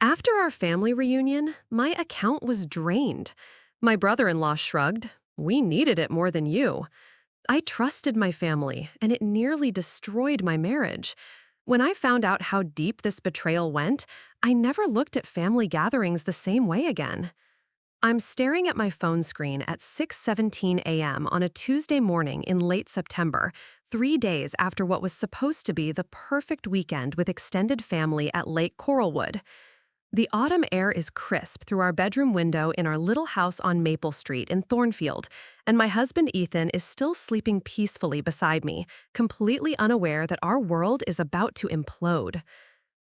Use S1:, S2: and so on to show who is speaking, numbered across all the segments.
S1: After our family reunion, my account was drained. My brother-in-law shrugged. We needed it more than you. I trusted my family, and it nearly destroyed my marriage. When I found out how deep this betrayal went, I never looked at family gatherings the same way again. I'm staring at my phone screen at 6:17 a.m. on a Tuesday morning in late September, 3 days after what was supposed to be the perfect weekend with extended family at Lake Coralwood. The autumn air is crisp through our bedroom window in our little house on Maple Street in Thornfield, and my husband Ethan is still sleeping peacefully beside me, completely unaware that our world is about to implode.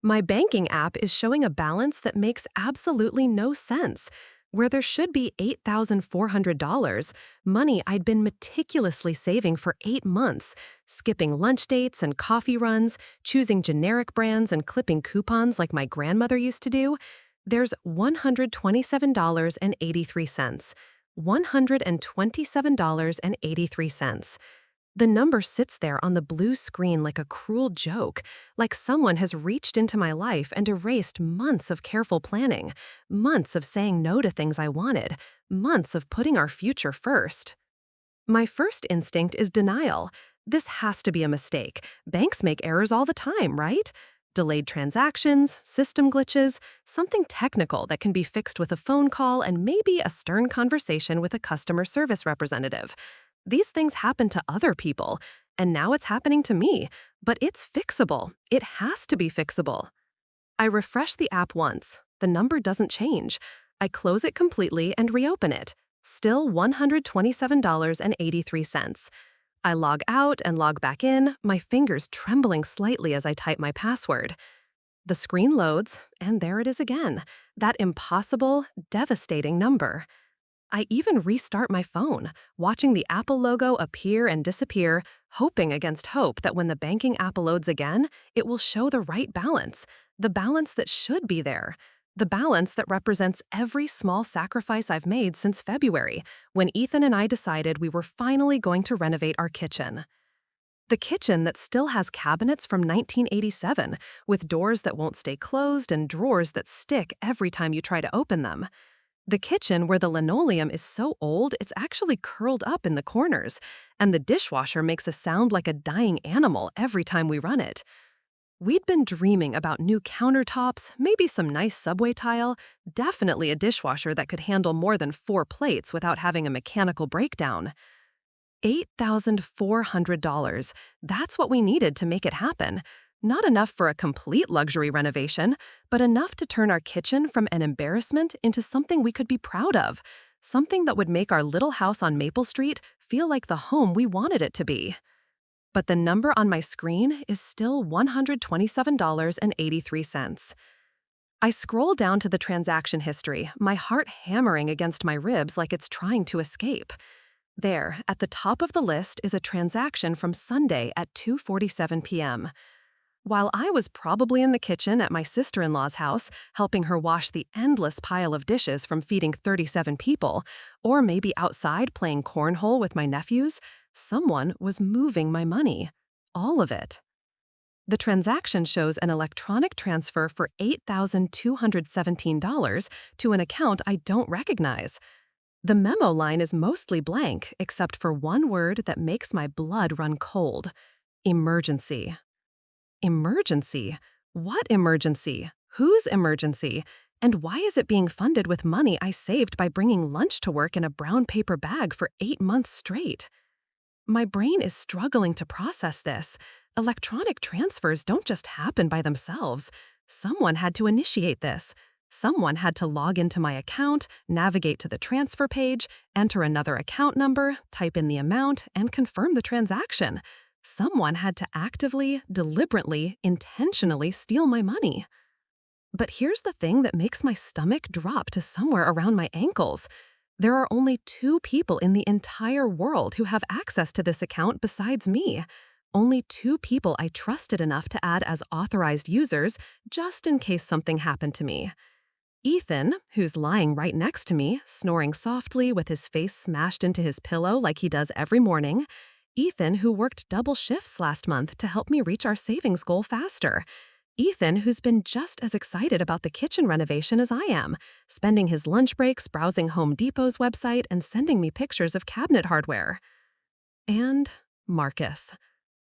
S1: My banking app is showing a balance that makes absolutely no sense. Where there should be $8,400, money I'd been meticulously saving for 8 months, skipping lunch dates and coffee runs, choosing generic brands and clipping coupons like my grandmother used to do, there's $127.83. $127.83. The number sits there on the blue screen like a cruel joke, like someone has reached into my life and erased months of careful planning, months of saying no to things I wanted, months of putting our future first. My first instinct is denial. This has to be a mistake. Banks make errors all the time, right? Delayed transactions, system glitches, something technical that can be fixed with a phone call and maybe a stern conversation with a customer service representative. These things happen to other people, and now it's happening to me, but it's fixable. It has to be fixable. I refresh the app once. The number doesn't change. I close it completely and reopen it. Still $127.83. I log out and log back in, my fingers trembling slightly as I type my password. The screen loads, and there it is again, that impossible, devastating number. I even restart my phone, watching the Apple logo appear and disappear, hoping against hope that when the banking app loads again, it will show the right balance, the balance that should be there, the balance that represents every small sacrifice I've made since February, when Ethan and I decided we were finally going to renovate our kitchen. The kitchen that still has cabinets from 1987, with doors that won't stay closed and drawers that stick every time you try to open them. The kitchen where the linoleum is so old it's actually curled up in the corners, and the dishwasher makes a sound like a dying animal every time we run it. We'd been dreaming about new countertops, maybe some nice subway tile, definitely a dishwasher that could handle more than 4 plates without having a mechanical breakdown. $8,400. That's what we needed to make it happen. Not enough for a complete luxury renovation, but enough to turn our kitchen from an embarrassment into something we could be proud of, something that would make our little house on Maple Street feel like the home we wanted it to be. But the number on my screen is still $127.83. I scroll down to the transaction history, my heart hammering against my ribs like it's trying to escape. There, at the top of the list, is a transaction from Sunday at 2:47 p.m. While I was probably in the kitchen at my sister-in-law's house, helping her wash the endless pile of dishes from feeding 37 people, or maybe outside playing cornhole with my nephews, someone was moving my money. All of it. The transaction shows an electronic transfer for $8,217 to an account I don't recognize. The memo line is mostly blank, except for one word that makes my blood run cold. Emergency. Emergency? What emergency? Whose emergency? And why is it being funded with money I saved by bringing lunch to work in a brown paper bag for 8 months straight? My brain is struggling to process this. Electronic transfers don't just happen by themselves. Someone had to initiate this. Someone had to log into my account, navigate to the transfer page, enter another account number, type in the amount, and confirm the transaction. Someone had to actively, deliberately, intentionally steal my money. But here's the thing that makes my stomach drop to somewhere around my ankles. There are only 2 people in the entire world who have access to this account besides me. Only 2 people I trusted enough to add as authorized users just in case something happened to me. Ethan, who's lying right next to me, snoring softly with his face smashed into his pillow like he does every morning. Ethan, who worked double shifts last month to help me reach our savings goal faster. Ethan, who's been just as excited about the kitchen renovation as I am, spending his lunch breaks browsing Home Depot's website and sending me pictures of cabinet hardware. And Marcus.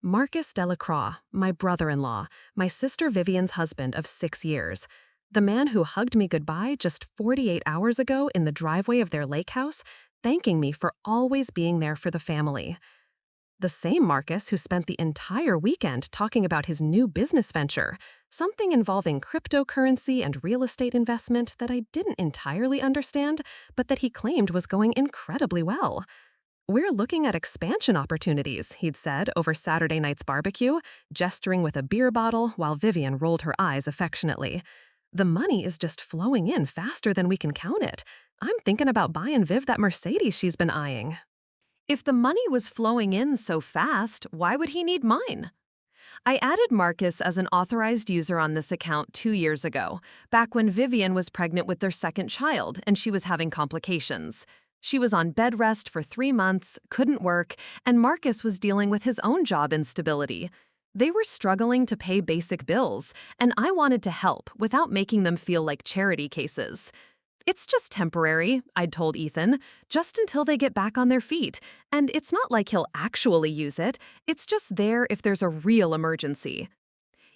S1: Marcus Delacroix, my brother-in-law, my sister Vivian's husband of 6 years. The man who hugged me goodbye just 48 hours ago in the driveway of their lake house, thanking me for always being there for the family. The same Marcus who spent the entire weekend talking about his new business venture, something involving cryptocurrency and real estate investment that I didn't entirely understand, but that he claimed was going incredibly well. "We're looking at expansion opportunities," he'd said over Saturday night's barbecue, gesturing with a beer bottle while Vivian rolled her eyes affectionately. "The money is just flowing in faster than we can count it. I'm thinking about buying Viv that Mercedes she's been eyeing." If the money was flowing in so fast, why would he need mine? I added Marcus as an authorized user on this account 2 years ago, back when Vivian was pregnant with their second child and she was having complications. She was on bed rest for 3 months, couldn't work, and Marcus was dealing with his own job instability. They were struggling to pay basic bills, and I wanted to help without making them feel like charity cases. "It's just temporary," I'd told Ethan, "just until they get back on their feet. And it's not like he'll actually use it. It's just there if there's a real emergency."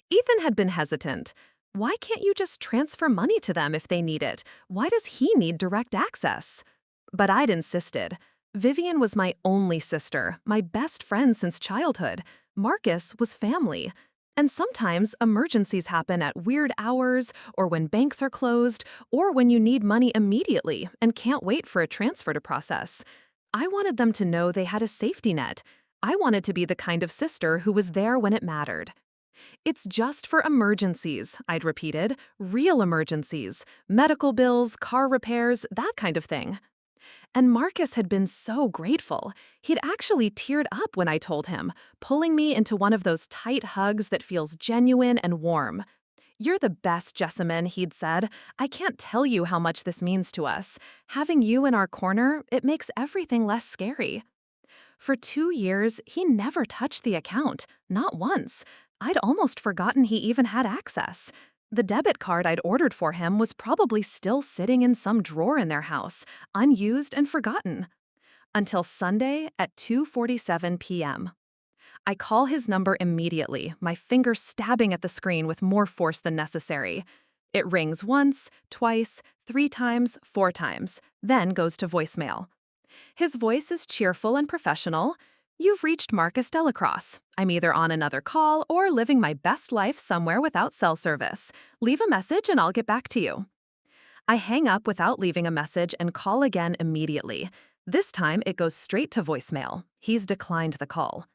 S1: Ethan had been hesitant. "Why can't you just transfer money to them if they need it? Why does he need direct access?" But I'd insisted. Vivian was my only sister, my best friend since childhood. Marcus was family. And sometimes emergencies happen at weird hours, or when banks are closed, or when you need money immediately and can't wait for a transfer to process. I wanted them to know they had a safety net. I wanted to be the kind of sister who was there when it mattered. "It's just for emergencies," I'd repeated. "Real emergencies. Medical bills, car repairs, that kind of thing." And Marcus had been so grateful. He'd actually teared up when I told him, pulling me into one of those tight hugs that feels genuine and warm. "You're the best, Jessamine," he'd said. "I can't tell you how much this means to us. Having you in our corner, it makes everything less scary." For 2 years, he never touched the account, not once. I'd almost forgotten he even had access. The debit card I'd ordered for him was probably still sitting in some drawer in their house, unused and forgotten. Until Sunday at 2:47 p.m. I call his number immediately, my finger stabbing at the screen with more force than necessary. It rings once, twice, 3 times, 4 times, then goes to voicemail. His voice is cheerful and professional. "You've reached Marcus Delacroix. I'm either on another call or living my best life somewhere without cell service. Leave a message and I'll get back to you." I hang up without leaving a message and call again immediately. This time it goes straight to voicemail. He's declined the call.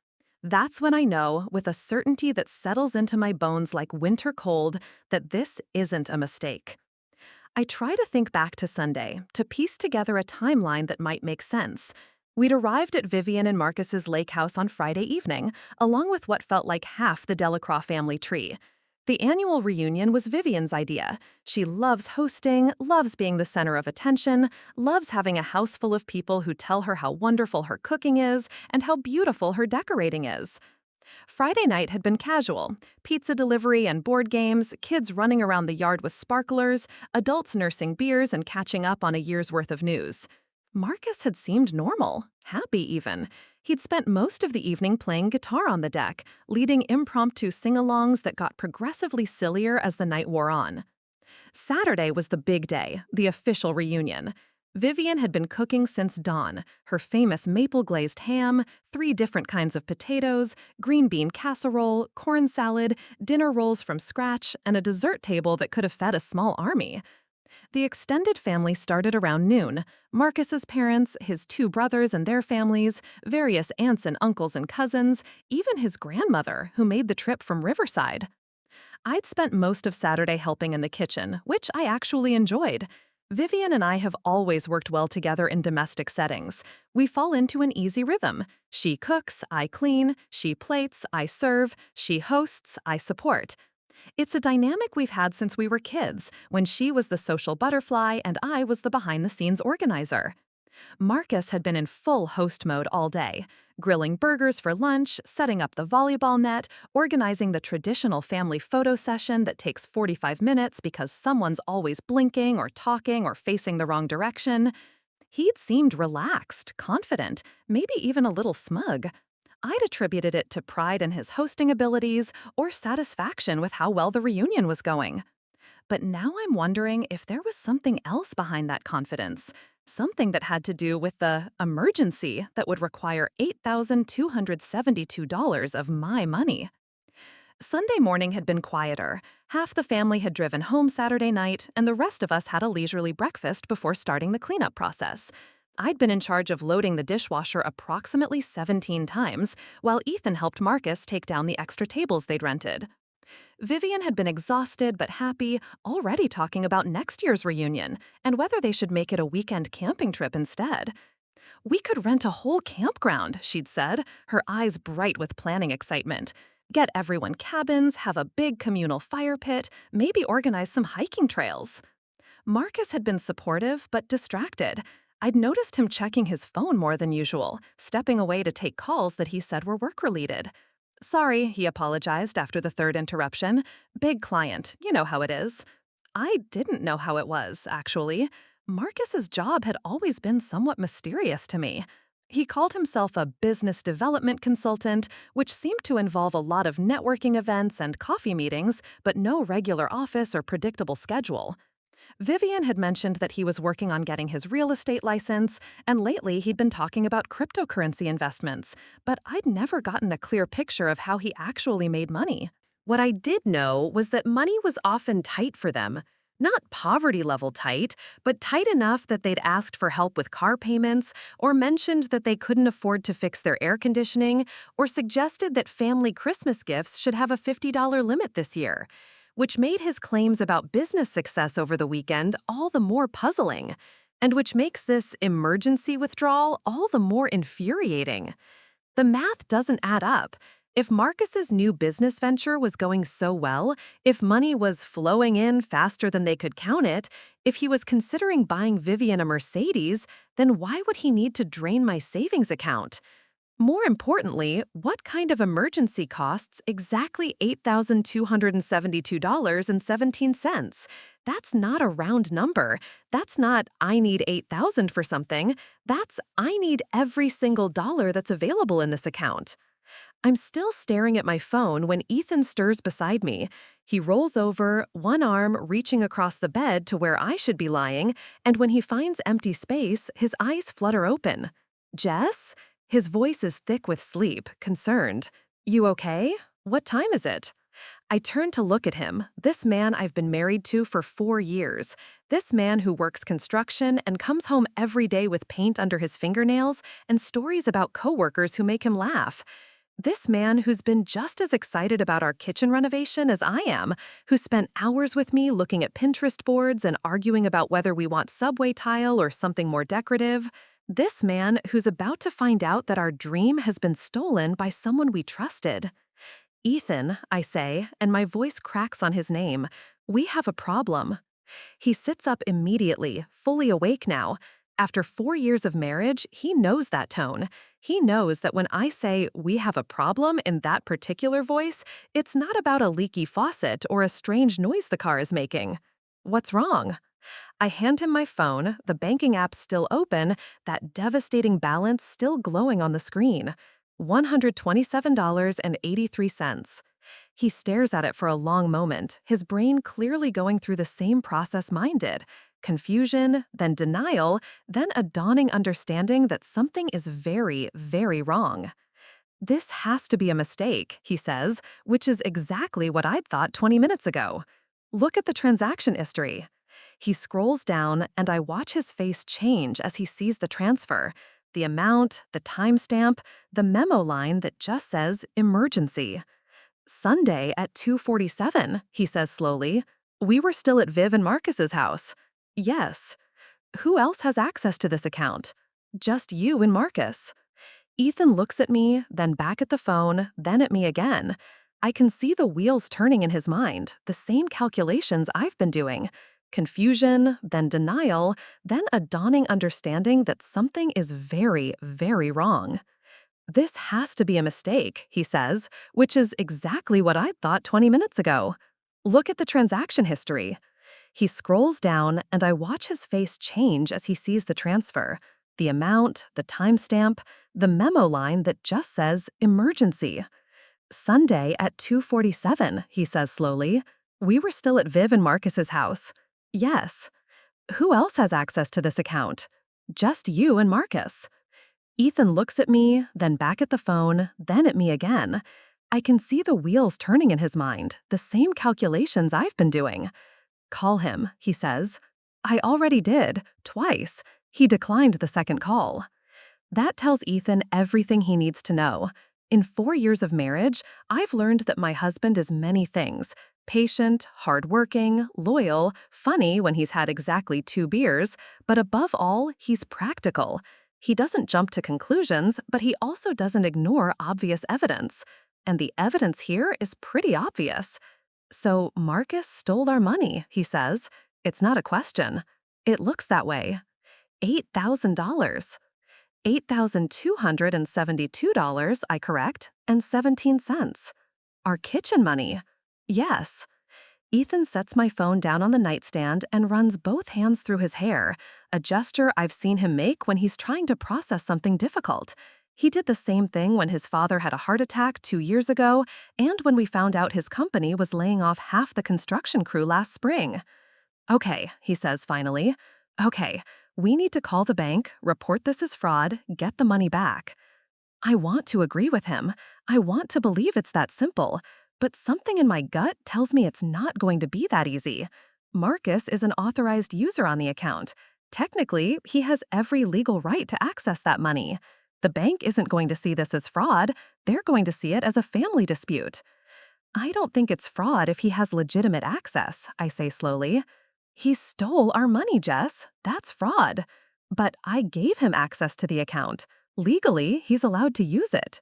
S1: That's when I know, with a certainty that settles into my bones like winter cold, that this isn't a mistake. I try to think back to Sunday, to piece together a timeline that might make sense. We'd arrived at Vivian and Marcus's lake house on Friday evening, along with what felt like half the Delacroix family tree. The annual reunion was Vivian's idea. She loves hosting, loves being the center of attention, loves having a house full of people who tell her how wonderful her cooking is and how beautiful her decorating is. Friday night had been casual. Pizza delivery and board games, kids running around the yard with sparklers, adults nursing beers and catching up on a year's worth of news. Marcus had seemed normal, happy even. He'd spent most of the evening playing guitar on the deck, leading impromptu sing-alongs that got progressively sillier as the night wore on. Saturday was the big day, the official reunion. Vivian had been cooking since dawn, her famous maple-glazed ham, 3 different kinds of potatoes, green bean casserole, corn salad, dinner rolls from scratch, and a dessert table that could have fed a small army. The extended family started around noon. Marcus's parents, his 2 brothers and their families, various aunts and uncles and cousins, even his grandmother, who made the trip from Riverside. I'd spent most of Saturday helping in the kitchen, which I actually enjoyed. Vivian and I have always worked well together in domestic settings. We fall into an easy rhythm. She cooks, I clean, she plates, I serve, she hosts, I support. It's a dynamic we've had since we were kids, when she was the social butterfly and I was the behind-the-scenes organizer. Marcus had been in full host mode all day, grilling burgers for lunch, setting up the volleyball net, organizing the traditional family photo session that takes 45 minutes because someone's always blinking or talking or facing the wrong direction. He'd seemed relaxed, confident, maybe even a little smug. I'd attributed it to pride in his hosting abilities or satisfaction with how well the reunion was going. But now I'm wondering if there was something else behind that confidence, something that had to do with the emergency that would require $8,272 of my money. Sunday morning had been quieter. Half the family had driven home Saturday night, and the rest of us had a leisurely breakfast before starting the cleanup process. I'd been in charge of loading the dishwasher approximately 17 times, while Ethan helped Marcus take down the extra tables they'd rented. Vivian had been exhausted but happy, already talking about next year's reunion and whether they should make it a weekend camping trip instead. "We could rent a whole campground," she'd said, her eyes bright with planning excitement. "Get everyone cabins, have a big communal fire pit, maybe organize some hiking trails." Marcus had been supportive but distracted. I'd noticed him checking his phone more than usual, stepping away to take calls that he said were work-related. "Sorry," he apologized after the third interruption. "Big client, you know how it is." I didn't know how it was, actually. Marcus's job had always been somewhat mysterious to me. He called himself a business development consultant, which seemed to involve a lot of networking events and coffee meetings, but no regular office or predictable schedule. Vivian had mentioned that he was working on getting his real estate license, and lately he'd been talking about cryptocurrency investments, but I'd never gotten a clear picture of how he actually made money. What I did know was that money was often tight for them. Not poverty-level tight, but tight enough that they'd asked for help with car payments, or mentioned that they couldn't afford to fix their air conditioning, or suggested that family Christmas gifts should have a $50 limit this year, which made his claims about business success over the weekend all the more puzzling, and which makes this emergency withdrawal all the more infuriating. The math doesn't add up. If Marcus's new business venture was going so well, if money was flowing in faster than they could count it, if he was considering buying Vivian a Mercedes, then why would he need to drain my savings account? More importantly, what kind of emergency costs exactly $8,272.17? That's not a round number. That's not, "I need $8,000 for something." That's, "I need every single dollar that's available in this account." I'm still staring at my phone when Ethan stirs beside me. He rolls over, one arm reaching across the bed to where I should be lying, and when he finds empty space, his eyes flutter open. "Jess?" His voice is thick with sleep, concerned. "You okay? What time is it?" I turn to look at him, this man I've been married to for 4 years. This man who works construction and comes home every day with paint under his fingernails and stories about coworkers who make him laugh. This man who's been just as excited about our kitchen renovation as I am, who spent hours with me looking at Pinterest boards and arguing about whether we want subway tile or something more decorative. This man who's about to find out that our dream has been stolen by someone we trusted. "Ethan," I say, and my voice cracks on his name. "We have a problem." He sits up immediately, fully awake now. After 4 years of marriage, he knows that tone. He knows that when I say "we have a problem" in that particular voice, it's not about a leaky faucet or a strange noise the car is making. "What's wrong?" I hand him my phone, the banking app still open, that devastating balance still glowing on the screen. $127.83. He stares at it for a long moment, his brain clearly going through the same process mine did. Confusion, then denial, then a dawning understanding that something is very, very wrong. "This has to be a mistake," he says, which is exactly what I'd thought 20 minutes ago. "Look at the transaction history." He scrolls down, and I watch his face change as he sees the transfer. The amount, the timestamp, the memo line that just says "emergency." "Sunday at 2:47, he says slowly. "We were still at Viv and Marcus's house." "Yes." "Who else has access to this account?" "Just you and Marcus." Ethan looks at me, then back at the phone, then at me again. I can see the wheels turning in his mind, the same calculations I've been doing. Confusion, then denial, then a dawning understanding that something is very, very wrong. "This has to be a mistake," he says, which is exactly what I thought 20 minutes ago. "Look at the transaction history." He scrolls down, and I watch his face change as he sees the transfer. The amount, the timestamp, the memo line that just says emergency. "Sunday at 2:47, he says slowly. "We were still at Viv and Marcus's house." "Yes." "Who else has access to this account?" "Just you and Marcus." Ethan looks at me, then back at the phone, then at me again. I can see the wheels turning in his mind, the same calculations I've been doing. "Call him," he says. I already did, twice. He declined the second call. That tells Ethan everything he needs to know. In 4 years of marriage, I've learned that my husband is many things: patient, hardworking, loyal, funny when he's had exactly 2 beers, but above all, he's practical. He doesn't jump to conclusions, but he also doesn't ignore obvious evidence. And the evidence here is pretty obvious. "So Marcus stole our money," he says. It's not a question. It looks that way. $8,000. $8,272, I correct, and 17 cents. Our kitchen money. Yes. Ethan sets my phone down on the nightstand and runs both hands through his hair, a gesture I've seen him make when he's trying to process something difficult. He did the same thing when his father had a heart attack 2 years ago and when we found out his company was laying off half the construction crew last spring. "Okay," he says finally. "Okay, we need to call the bank, report this as fraud, get the money back." I want to agree with him. I want to believe it's that simple. But something in my gut tells me it's not going to be that easy. Marcus is an authorized user on the account. Technically, he has every legal right to access that money. The bank isn't going to see this as fraud. They're going to see it as a family dispute. "I don't think it's fraud if he has legitimate access," I say slowly. "He stole our money, Jess. That's fraud. But I gave him access to the account. Legally, he's allowed to use it."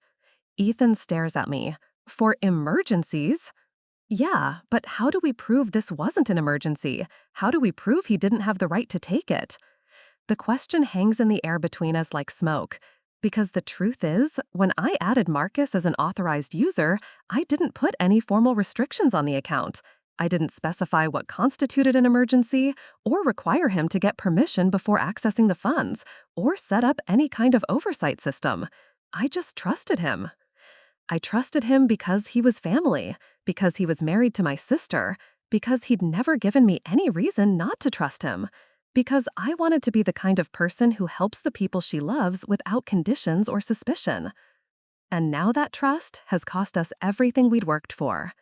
S1: Ethan stares at me. "For emergencies?" "Yeah, but how do we prove this wasn't an emergency? How do we prove he didn't have the right to take it?" The question hangs in the air between us like smoke. Because the truth is, when I added Marcus as an authorized user, I didn't put any formal restrictions on the account. I didn't specify what constituted an emergency, or require him to get permission before accessing the funds, or set up any kind of oversight system. I just trusted him. I trusted him because he was family, because he was married to my sister, because he'd never given me any reason not to trust him, because I wanted to be the kind of person who helps the people she loves without conditions or suspicion. And now that trust has cost us everything we'd worked for.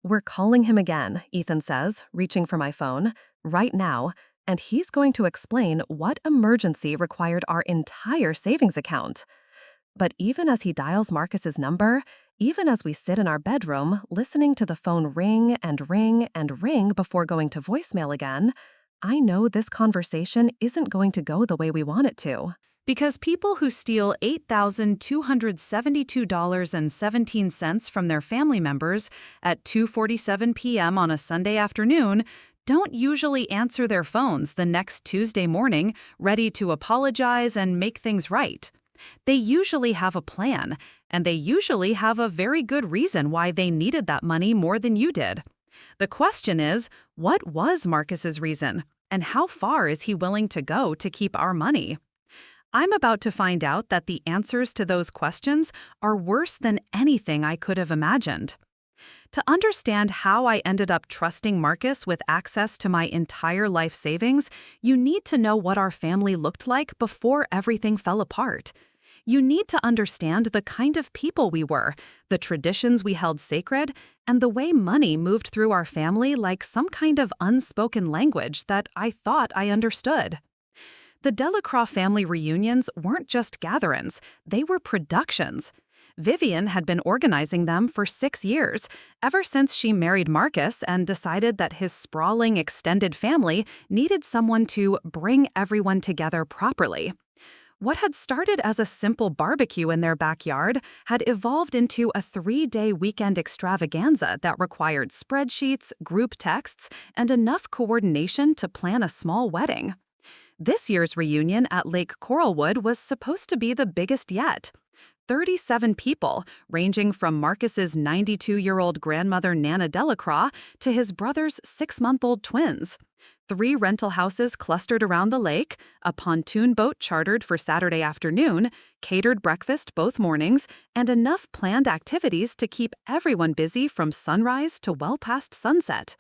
S1: "We're calling him again," Ethan says, reaching for my phone, "right now, and he's going to explain what emergency required our entire savings account." But even as he dials Marcus's number, even as we sit in our bedroom, listening to the phone ring and ring and ring before going to voicemail again, I know this conversation isn't going to go the way we want it to. Because people who steal $8,272.17 from their family members at 2:47 p.m. on a Sunday afternoon don't usually answer their phones the next Tuesday morning, ready to apologize and make things right. They usually have a plan, and they usually have a very good reason why they needed that money more than you did. The question is, what was Marcus's reason, and how far is he willing to go to keep our money? I'm about to find out that the answers to those questions are worse than anything I could have imagined. To understand how I ended up trusting Marcus with access to my entire life savings, you need to know what our family looked like before everything fell apart. You need to understand the kind of people we were, the traditions we held sacred, and the way money moved through our family like some kind of unspoken language that I thought I understood. The Delacroix family reunions weren't just gatherings, they were productions. Vivian had been organizing them for 6 years, ever since she married Marcus and decided that his sprawling extended family needed someone to bring everyone together properly. What had started as a simple barbecue in their backyard had evolved into a 3-day weekend extravaganza that required spreadsheets, group texts, and enough coordination to plan a small wedding. This year's reunion at Lake Coralwood was supposed to be the biggest yet. 37 people, ranging from Marcus's 92-year-old grandmother Nana Delacroix to his brother's 6-month-old twins. 3 rental houses clustered around the lake, a pontoon boat chartered for Saturday afternoon, catered breakfast both mornings, and enough planned activities to keep everyone busy from sunrise to well past sunset.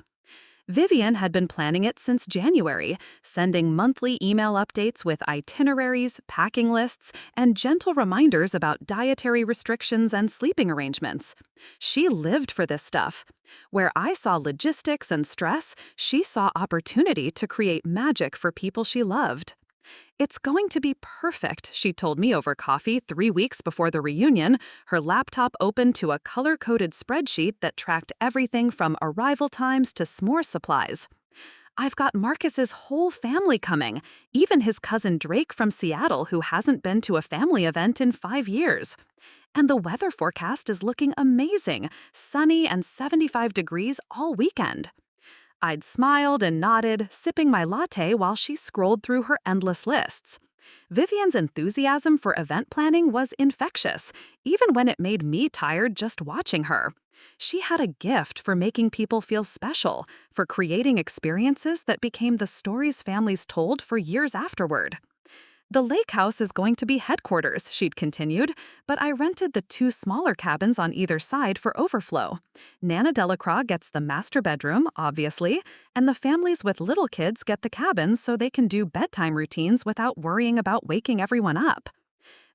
S1: Vivian had been planning it since January, sending monthly email updates with itineraries, packing lists, and gentle reminders about dietary restrictions and sleeping arrangements. She lived for this stuff. Where I saw logistics and stress, she saw opportunity to create magic for people she loved. "It's going to be perfect," she told me over coffee 3 weeks before the reunion, her laptop open to a color-coded spreadsheet that tracked everything from arrival times to s'more supplies. "I've got Marcus's whole family coming, even his cousin Drake from Seattle who hasn't been to a family event in 5 years. And the weather forecast is looking amazing, sunny and 75 degrees all weekend." I'd smiled and nodded, sipping my latte while she scrolled through her endless lists. Vivian's enthusiasm for event planning was infectious, even when it made me tired just watching her. She had a gift for making people feel special, for creating experiences that became the stories families told for years afterward. "The lake house is going to be headquarters," she'd continued, "but I rented the 2 smaller cabins on either side for overflow. Nana Delacroix gets the master bedroom, obviously, and the families with little kids get the cabins so they can do bedtime routines without worrying about waking everyone up."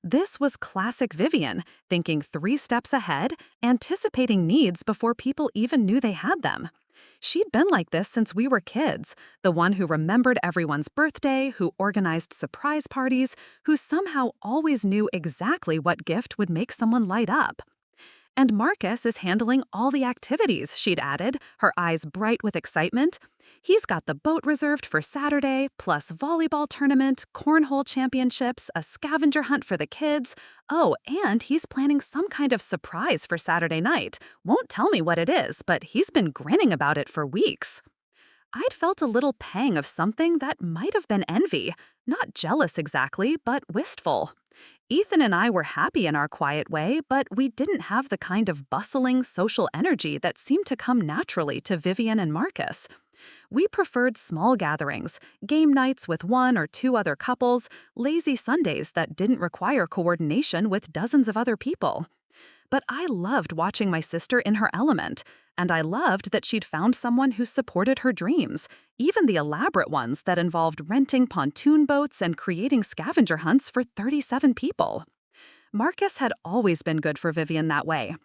S1: This was classic Vivian, thinking 3 steps ahead, anticipating needs before people even knew they had them. She'd been like this since we were kids, the one who remembered everyone's birthday, who organized surprise parties, who somehow always knew exactly what gift would make someone light up. "And Marcus is handling all the activities," she'd added, her eyes bright with excitement. "He's got the boat reserved for Saturday, plus volleyball tournament, cornhole championships, a scavenger hunt for the kids. Oh, and he's planning some kind of surprise for Saturday night. Won't tell me what it is, but he's been grinning about it for weeks." I'd felt a little pang of something that might have been envy, not jealous exactly, but wistful. Ethan and I were happy in our quiet way, but we didn't have the kind of bustling social energy that seemed to come naturally to Vivian and Marcus. We preferred small gatherings, game nights with 1 or 2 other couples, lazy Sundays that didn't require coordination with dozens of other people. But I loved watching my sister in her element, and I loved that she'd found someone who supported her dreams, even the elaborate ones that involved renting pontoon boats and creating scavenger hunts for 37 people. Marcus had always been good for Vivian that way.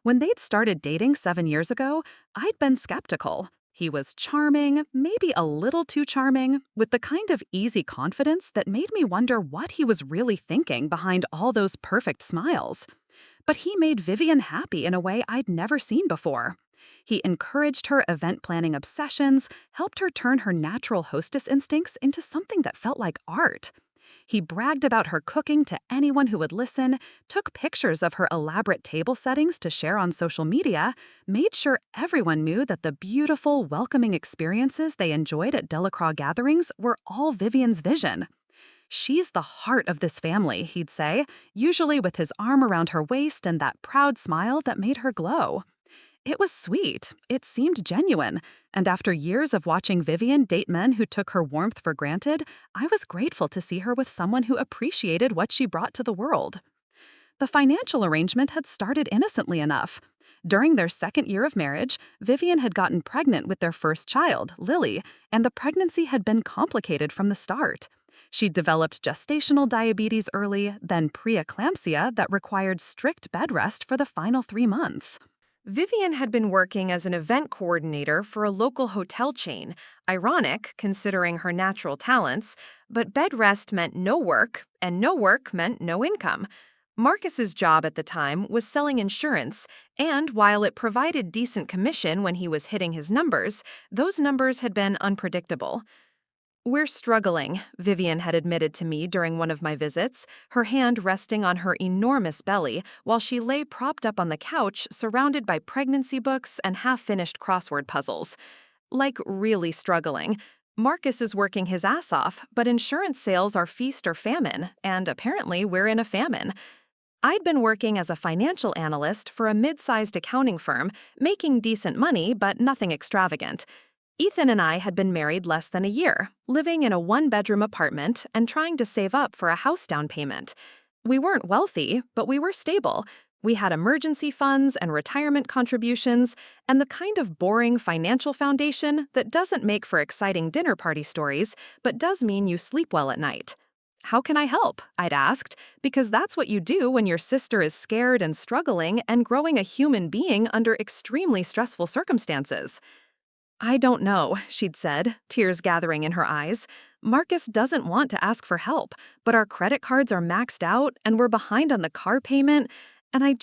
S1: When they'd started dating 7 years ago, I'd been skeptical. He was charming, maybe a little too charming, with the kind of easy confidence that made me wonder what he was really thinking behind all those perfect smiles. But he made Vivian happy in a way I'd never seen before. He encouraged her event planning obsessions, helped her turn her natural hostess instincts into something that felt like art. He bragged about her cooking to anyone who would listen, took pictures of her elaborate table settings to share on social media, made sure everyone knew that the beautiful, welcoming experiences they enjoyed at Delacroix gatherings were all Vivian's vision. "She's the heart of this family," he'd say, usually with his arm around her waist and that proud smile that made her glow. It was sweet, it seemed genuine, and after years of watching Vivian date men who took her warmth for granted, I was grateful to see her with someone who appreciated what she brought to the world. The financial arrangement had started innocently enough. During their 2nd year of marriage, Vivian had gotten pregnant with their first child, Lily, and the pregnancy had been complicated from the start. She'd developed gestational diabetes early, then preeclampsia that required strict bed rest for the final 3 months. Vivian had been working as an event coordinator for a local hotel chain, ironic considering her natural talents, but bed rest meant no work, and no work meant no income. Marcus's job at the time was selling insurance, and while it provided decent commission when he was hitting his numbers, those numbers had been unpredictable. "We're struggling," Vivian had admitted to me during one of my visits, her hand resting on her enormous belly while she lay propped up on the couch surrounded by pregnancy books and half-finished crossword puzzles. Like, really struggling. Marcus is working his ass off, but insurance sales are feast or famine, and apparently we're in a famine. I'd been working as a financial analyst for a mid-sized accounting firm, making decent money but nothing extravagant. Ethan and I had been married less than a year, living in a one-bedroom apartment and trying to save up for a house down payment. We weren't wealthy, but we were stable. We had emergency funds and retirement contributions, and the kind of boring financial foundation that doesn't make for exciting dinner party stories, but does mean you sleep well at night. "How can I help?" I'd asked, because that's what you do when your sister is scared and struggling and growing a human being under extremely stressful circumstances. "I don't know," she'd said, tears gathering in her eyes. "Marcus doesn't want to ask for help, but our credit cards are maxed out and we're behind on the car payment, and I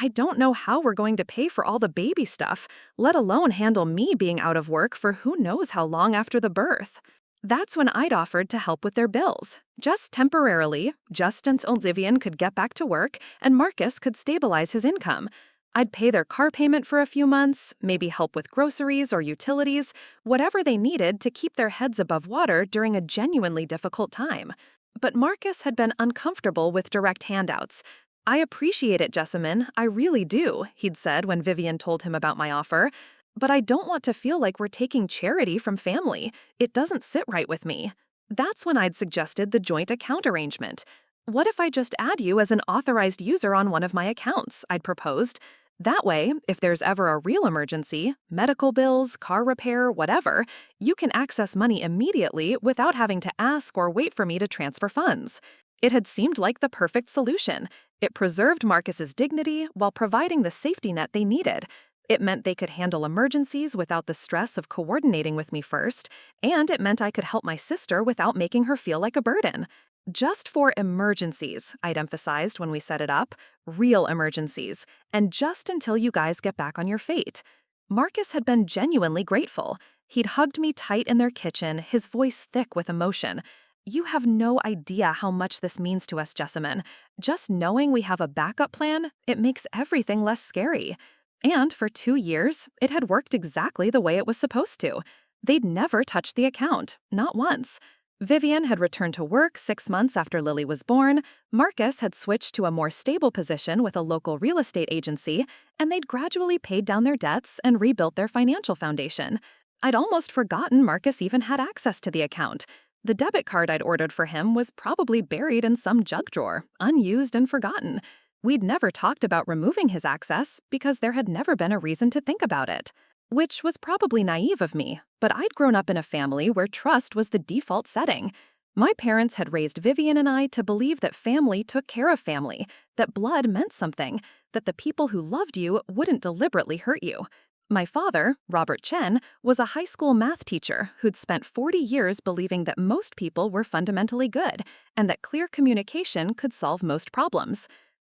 S1: don't know how we're going to pay for all the baby stuff, let alone handle me being out of work for who knows how long after the birth." That's when I'd offered to help with their bills, just temporarily, just until Vivian could get back to work and Marcus could stabilize his income. I'd pay their car payment for a few months, maybe help with groceries or utilities, whatever they needed to keep their heads above water during a genuinely difficult time. But Marcus had been uncomfortable with direct handouts. "I appreciate it, Jessamine, I really do," he'd said when Vivian told him about my offer. "But I don't want to feel like we're taking charity from family. It doesn't sit right with me." That's when I'd suggested the joint account arrangement. "What if I just add you as an authorized user on one of my accounts?" I'd proposed. "That way, if there's ever a real emergency, medical bills, car repair, whatever, you can access money immediately without having to ask or wait for me to transfer funds." It had seemed like the perfect solution. It preserved Marcus's dignity while providing the safety net they needed. It meant they could handle emergencies without the stress of coordinating with me first, and it meant I could help my sister without making her feel like a burden. Just for emergencies, I'd emphasized when we set it up, real emergencies, and just until you guys get back on your feet. Marcus had been genuinely grateful. He'd hugged me tight in their kitchen, his voice thick with emotion. "You have no idea how much this means to us, Jessamine. Just knowing we have a backup plan, it makes everything less scary." And for 2 years, it had worked exactly the way it was supposed to. They'd never touched the account, not once. Vivian had returned to work 6 months after Lily was born, Marcus had switched to a more stable position with a local real estate agency, and they'd gradually paid down their debts and rebuilt their financial foundation. I'd almost forgotten Marcus even had access to the account. The debit card I'd ordered for him was probably buried in some junk drawer, unused and forgotten. We'd never talked about removing his access because there had never been a reason to think about it. Which was probably naive of me, but I'd grown up in a family where trust was the default setting. My parents had raised Vivian and I to believe that family took care of family, that blood meant something, that the people who loved you wouldn't deliberately hurt you. My father, Robert Chen, was a high school math teacher who'd spent 40 years believing that most people were fundamentally good and that clear communication could solve most problems.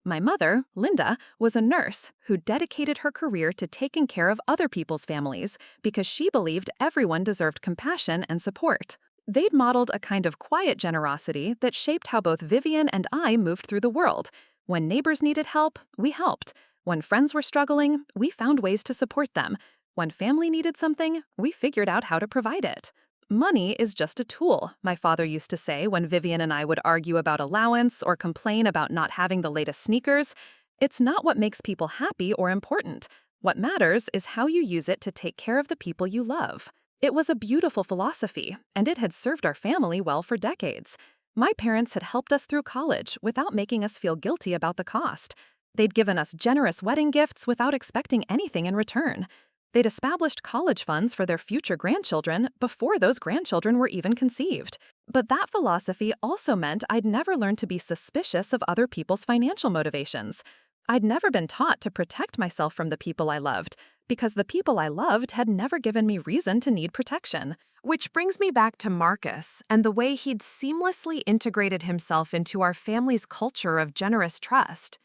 S1: My mother, Linda, was a nurse who dedicated her career to taking care of other people's families because she believed everyone deserved compassion and support. They'd modeled a kind of quiet generosity that shaped how both Vivian and I moved through the world. When neighbors needed help, we helped. When friends were struggling, we found ways to support them. When family needed something, we figured out how to provide it. "Money is just a tool," my father used to say when Vivian and I would argue about allowance or complain about not having the latest sneakers. "It's not what makes people happy or important. What matters is how you use it to take care of the people you love." It was a beautiful philosophy, and it had served our family well for decades. My parents had helped us through college without making us feel guilty about the cost. They'd given us generous wedding gifts without expecting anything in return. They'd established college funds for their future grandchildren before those grandchildren were even conceived. But that philosophy also meant I'd never learned to be suspicious of other people's financial motivations. I'd never been taught to protect myself from the people I loved, because the people I loved had never given me reason to need protection. Which brings me back to Marcus and the way he'd seamlessly integrated himself into our family's culture of generous trust.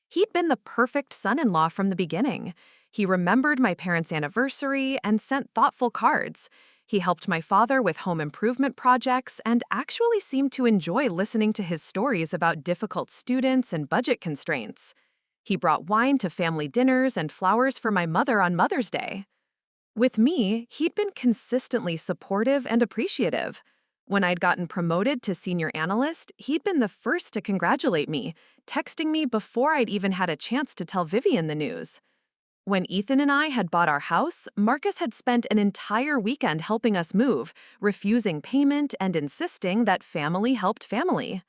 S1: He'd been the perfect son-in-law from the beginning. He remembered my parents' anniversary and sent thoughtful cards. He helped my father with home improvement projects and actually seemed to enjoy listening to his stories about difficult students and budget constraints. He brought wine to family dinners and flowers for my mother on Mother's Day. With me, he'd been consistently supportive and appreciative. When I'd gotten promoted to senior analyst, he'd been the first to congratulate me, texting me before I'd even had a chance to tell Vivian the news. When Ethan and I had bought our house, Marcus had spent an entire weekend helping us move, refusing payment and insisting that family helped family.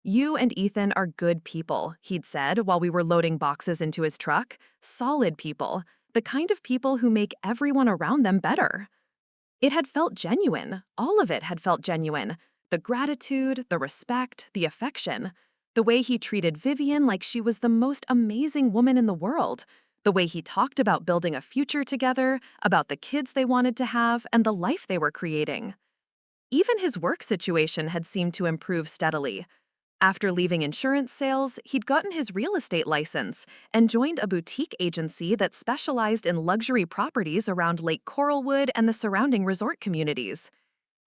S1: "You and Ethan are good people," he'd said while we were loading boxes into his truck. "Solid people, the kind of people who make everyone around them better." It had felt genuine. All of it had felt genuine. The gratitude, the respect, the affection. The way he treated Vivian like she was the most amazing woman in the world. The way he talked about building a future together, about the kids they wanted to have, and the life they were creating. Even his work situation had seemed to improve steadily. After leaving insurance sales, he'd gotten his real estate license and joined a boutique agency that specialized in luxury properties around Lake Coralwood and the surrounding resort communities.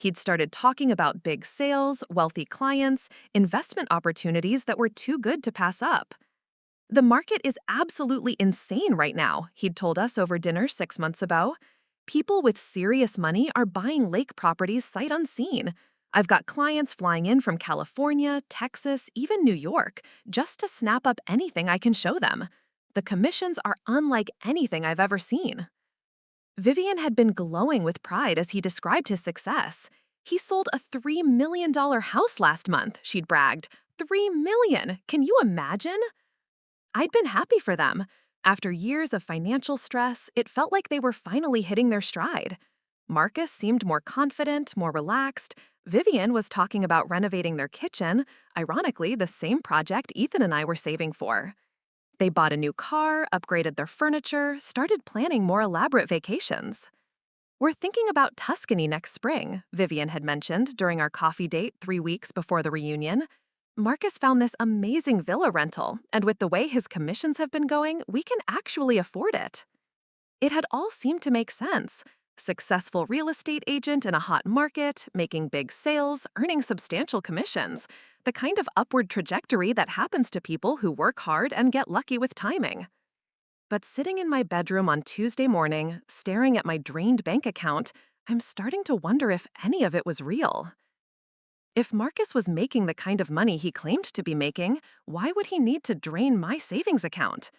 S1: He'd started talking about big sales, wealthy clients, investment opportunities that were too good to pass up. "The market is absolutely insane right now," he'd told us over dinner 6 months ago. "People with serious money are buying lake properties sight unseen. I've got clients flying in from California, Texas, even New York, just to snap up anything I can show them. The commissions are unlike anything I've ever seen." Vivian had been glowing with pride as he described his success. "He sold a $3 million house last month," she'd bragged. $3 million! Can you imagine? I'd been happy for them. After years of financial stress, it felt like they were finally hitting their stride. Marcus seemed more confident, more relaxed. Vivian was talking about renovating their kitchen, ironically the same project Ethan and I were saving for. They bought a new car, upgraded their furniture, started planning more elaborate vacations. "We're thinking about Tuscany next spring," Vivian had mentioned during our coffee date 3 weeks before the reunion. "Marcus found this amazing villa rental, and with the way his commissions have been going, we can actually afford it." It had all seemed to make sense. Successful real estate agent in a hot market, making big sales, earning substantial commissions. The kind of upward trajectory that happens to people who work hard and get lucky with timing. But sitting in my bedroom on Tuesday morning, staring at my drained bank account, I'm starting to wonder if any of it was real. If Marcus was making the kind of money he claimed to be making, why would he need to drain my savings account?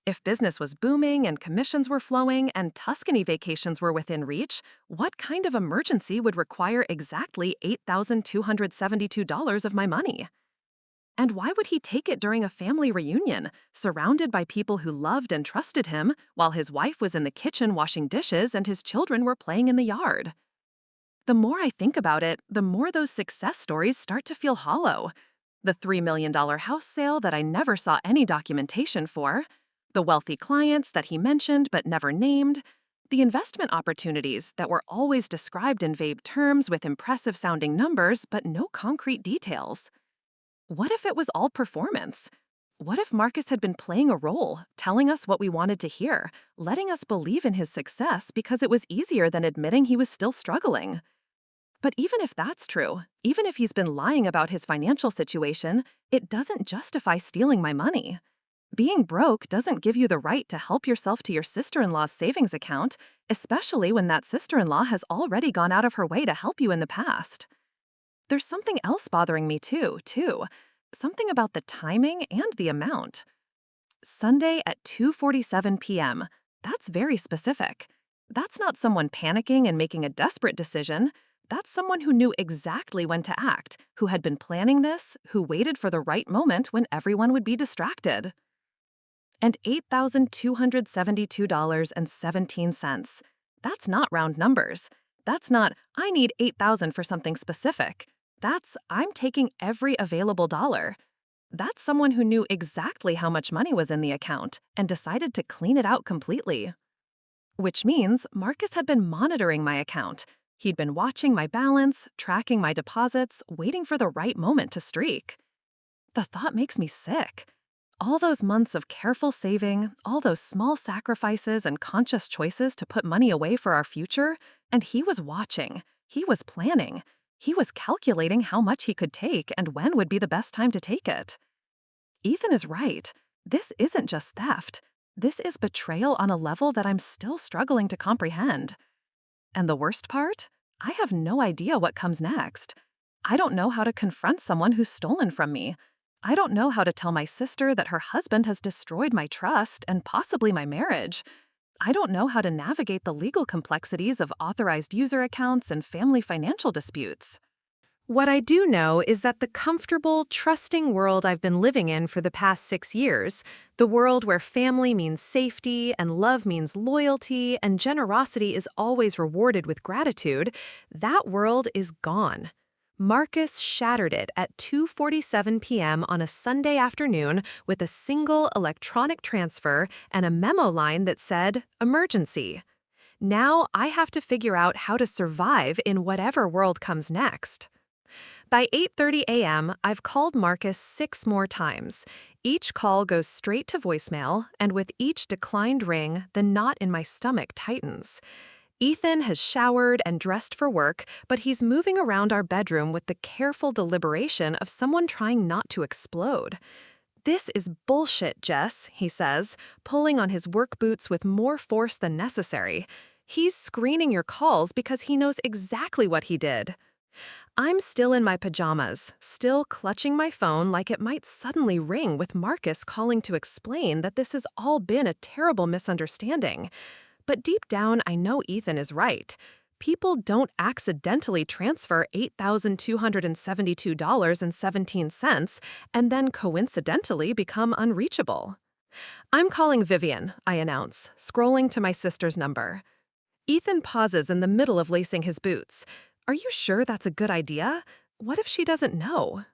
S1: If business was booming and commissions were flowing and Tuscany vacations were within reach, what kind of emergency would require exactly $8,272 of my money? And why would he take it during a family reunion, surrounded by people who loved and trusted him, while his wife was in the kitchen washing dishes and his children were playing in the yard? The more I think about it, the more those success stories start to feel hollow. The $3 million house sale that I never saw any documentation for, the wealthy clients that he mentioned but never named, the investment opportunities that were always described in vague terms with impressive-sounding numbers but no concrete details. What if it was all performance? What if Marcus had been playing a role, telling us what we wanted to hear, letting us believe in his success because it was easier than admitting he was still struggling? But even if that's true, even if he's been lying about his financial situation, it doesn't justify stealing my money. Being broke doesn't give you the right to help yourself to your sister-in-law's savings account, especially when that sister-in-law has already gone out of her way to help you in the past. There's something else bothering me too. Something about the timing and the amount. Sunday at 2:47 p.m. That's very specific. That's not someone panicking and making a desperate decision. That's someone who knew exactly when to act, who had been planning this, who waited for the right moment when everyone would be distracted. And $8,272.17. That's not round numbers. That's not, I need $8,000 for something specific. That's, I'm taking every available dollar. That's someone who knew exactly how much money was in the account and decided to clean it out completely. Which means Marcus had been monitoring my account. He'd been watching my balance, tracking my deposits, waiting for the right moment to streak. The thought makes me sick. All those months of careful saving, all those small sacrifices and conscious choices to put money away for our future, and he was watching. He was planning. He was calculating how much he could take and when would be the best time to take it. Ethan is right. This isn't just theft. This is betrayal on a level that I'm still struggling to comprehend. And the worst part? I have no idea what comes next. I don't know how to confront someone who's stolen from me. I don't know how to tell my sister that her husband has destroyed my trust and possibly my marriage. I don't know how to navigate the legal complexities of authorized user accounts and family financial disputes.
S2: What I do know is that the comfortable, trusting world I've been living in for the past 6 years, the world where family means safety and love means loyalty and generosity is always rewarded with gratitude, that world is gone. Marcus shattered it at 2:47 p.m. on a Sunday afternoon with a single electronic transfer and a memo line that said, "Emergency." Now I have to figure out how to survive in whatever world comes next. By 8:30 a.m., I've called Marcus 6 more times. Each call goes straight to voicemail, and with each declined ring, the knot in my stomach tightens. Ethan has showered and dressed for work, but he's moving around our bedroom with the careful deliberation of someone trying not to explode. "This is bullshit, Jess," he says, pulling on his work boots with more force than necessary. "He's screening your calls because he knows exactly what he did." I'm still in my pajamas, still clutching my phone like it might suddenly ring with Marcus calling to explain that this has all been a terrible misunderstanding. But deep down, I know Ethan is right. People don't accidentally transfer $8,272.17 and then coincidentally become unreachable. "I'm calling Vivian," I announce, scrolling to my sister's number. Ethan pauses in the middle of lacing his boots. "Are you sure that's a good idea? What if she doesn't know?"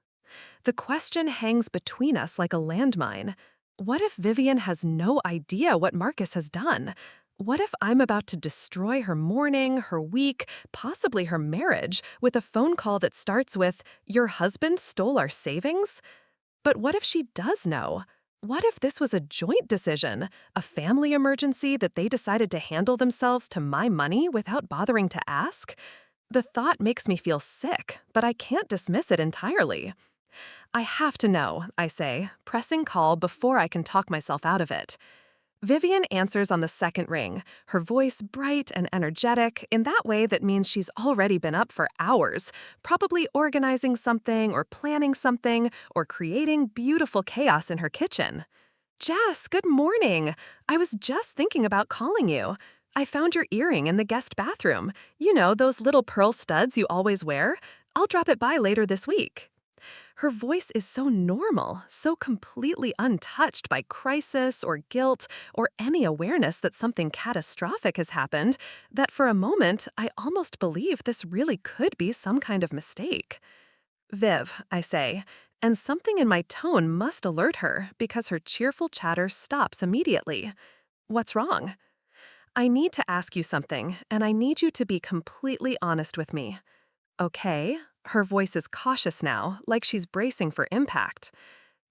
S2: The question hangs between us like a landmine. What if Vivian has no idea what Marcus has done? What if I'm about to destroy her morning, her week, possibly her marriage, with a phone call that starts with, "Your husband stole our savings"? But what if she does know? What if this was a joint decision, a family emergency that they decided to handle themselves to my money without bothering to ask? The thought makes me feel sick, but I can't dismiss it entirely. "I have to know," I say, pressing call before I can talk myself out of it. Vivian answers on the second ring, her voice bright and energetic in that way that means she's already been up for hours, probably organizing something or planning something or creating beautiful chaos in her kitchen. "Jess, good morning. I was just thinking about calling you. I found your earring in the guest bathroom. You know, those little pearl studs you always wear. I'll drop it by later this week." Her voice is so normal, so completely untouched by crisis or guilt or any awareness that something catastrophic has happened, that for a moment I almost believe this really could be some kind of mistake. "Viv," I say, and something in my tone must alert her because her cheerful chatter stops immediately. "What's wrong?" "I need to ask you something, and I need you to be completely honest with me." "Okay." Her voice is cautious now, like she's bracing for impact.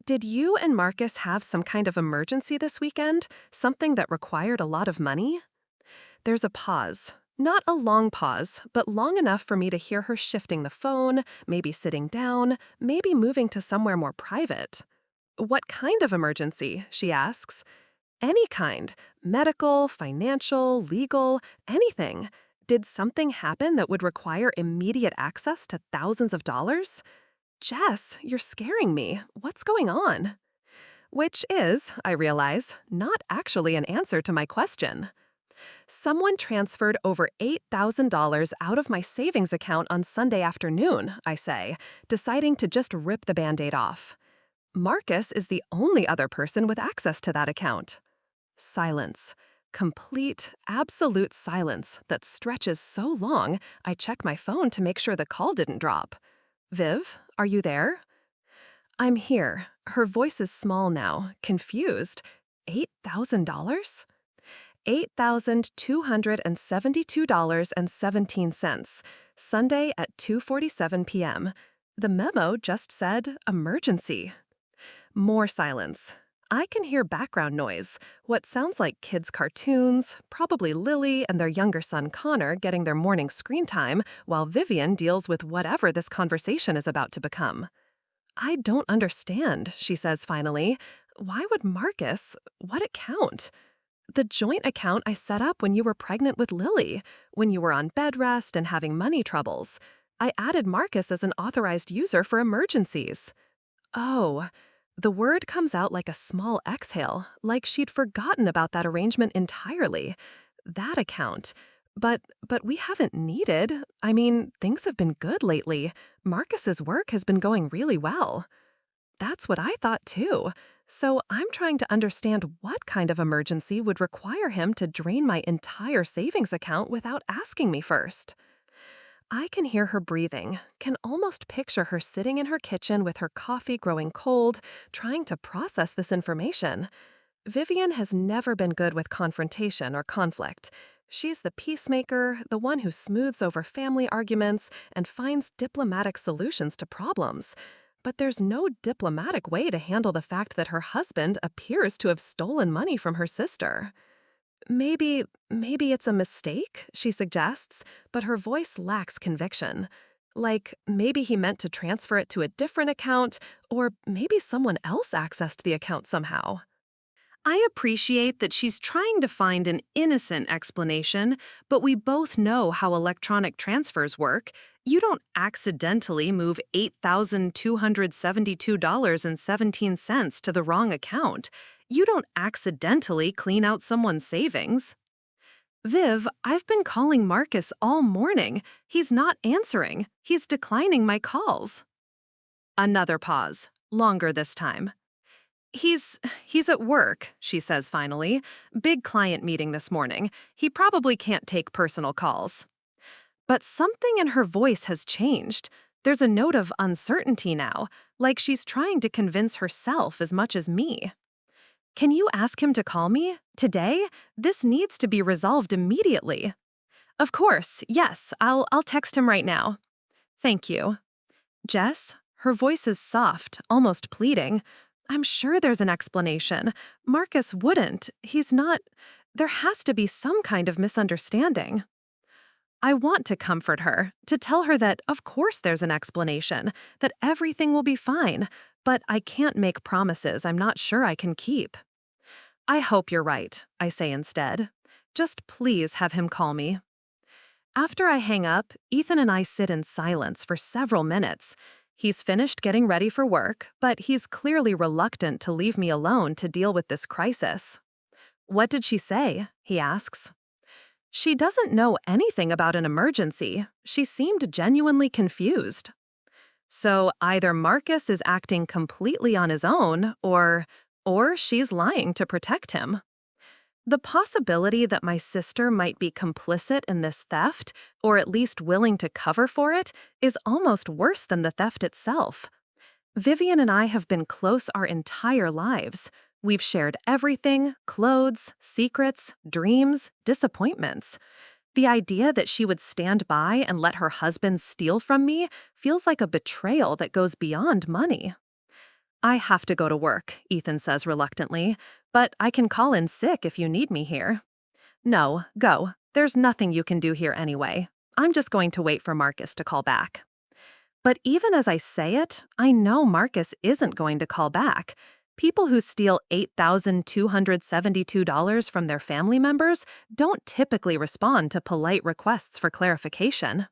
S2: "Did you and Marcus have some kind of emergency this weekend? Something that required a lot of money?" There's a pause. Not a long pause, but long enough for me to hear her shifting the phone, maybe sitting down, maybe moving to somewhere more private. "What kind of emergency?" she asks. "Any kind. Medical, financial, legal, anything. Did something happen that would require immediate access to thousands of dollars?" "Jess, you're scaring me. What's going on?" Which is, I realize, not actually an answer to my question. "Someone transferred over $8,000 out of my savings account on Sunday afternoon," I say, deciding to just rip the Band-Aid off. "Marcus is the only other person with access to that account." Silence. Complete, absolute silence that stretches so long, I check my phone to make sure the call didn't drop. "Viv, are you there?" "I'm here." Her voice is small now, confused. $8,000? $8,272.17. Sunday at 2:47 p.m. The memo just said, "Emergency." More silence. I can hear background noise, what sounds like kids' cartoons, probably Lily and their younger son Connor getting their morning screen time while Vivian deals with whatever this conversation is about to become. I don't understand, she says finally. Why would Marcus, what account? The joint account I set up when you were pregnant with Lily, when you were on bed rest and having money troubles. I added Marcus as an authorized user for emergencies. Oh, the word comes out like a small exhale, like she'd forgotten about that arrangement entirely. That account. But we haven't needed. I mean, things have been good lately. Marcus's work has been going really well. That's what I thought too. So I'm trying to understand what kind of emergency would require him to drain my entire savings account without asking me first. I can hear her breathing, can almost picture her sitting in her kitchen with her coffee growing cold, trying to process this information. Vivian has never been good with confrontation or conflict. She's the peacemaker, the one who smooths over family arguments and finds diplomatic solutions to problems. But there's no diplomatic way to handle the fact that her husband appears to have stolen money from her sister. Maybe it's a mistake, she suggests, but her voice lacks conviction. Like, maybe he meant to transfer it to a different account, or maybe someone else accessed the account somehow. I appreciate that she's trying to find an innocent explanation, but we both know how electronic transfers work. You don't accidentally move $8,272.17 to the wrong account. You don't accidentally clean out someone's savings. Viv, I've been calling Marcus all morning. He's not answering. He's declining my calls. Another pause, longer this time. He's at work, she says finally. Big client meeting this morning. He probably can't take personal calls. But something in her voice has changed. There's a note of uncertainty now, like she's trying to convince herself as much as me. Can you ask him to call me? Today? This needs to be resolved immediately. Of course, yes, I'll text him right now. Thank you. Jess, her voice is soft, almost pleading. I'm sure there's an explanation. Marcus wouldn't. He's not. There has to be some kind of misunderstanding. I want to comfort her, to tell her that of course there's an explanation, that everything will be fine, but I can't make promises I'm not sure I can keep. I hope you're right, I say instead. Just please have him call me. After I hang up, Ethan and I sit in silence for several minutes. He's finished getting ready for work, but he's clearly reluctant to leave me alone to deal with this crisis. What did she say? He asks. She doesn't know anything about an emergency. She seemed genuinely confused. So either Marcus is acting completely on his own, or she's lying to protect him. The possibility that my sister might be complicit in this theft, or at least willing to cover for it, is almost worse than the theft itself. Vivian and I have been close our entire lives. We've shared everything: clothes, secrets, dreams, disappointments. The idea that she would stand by and let her husband steal from me feels like a betrayal that goes beyond money. I have to go to work, Ethan says reluctantly, but I can call in sick if you need me here. No, go. There's nothing you can do here anyway. I'm just going to wait for Marcus to call back. But even as I say it, I know Marcus isn't going to call back. People who steal $8,272 from their family members don't typically respond to polite requests for clarification.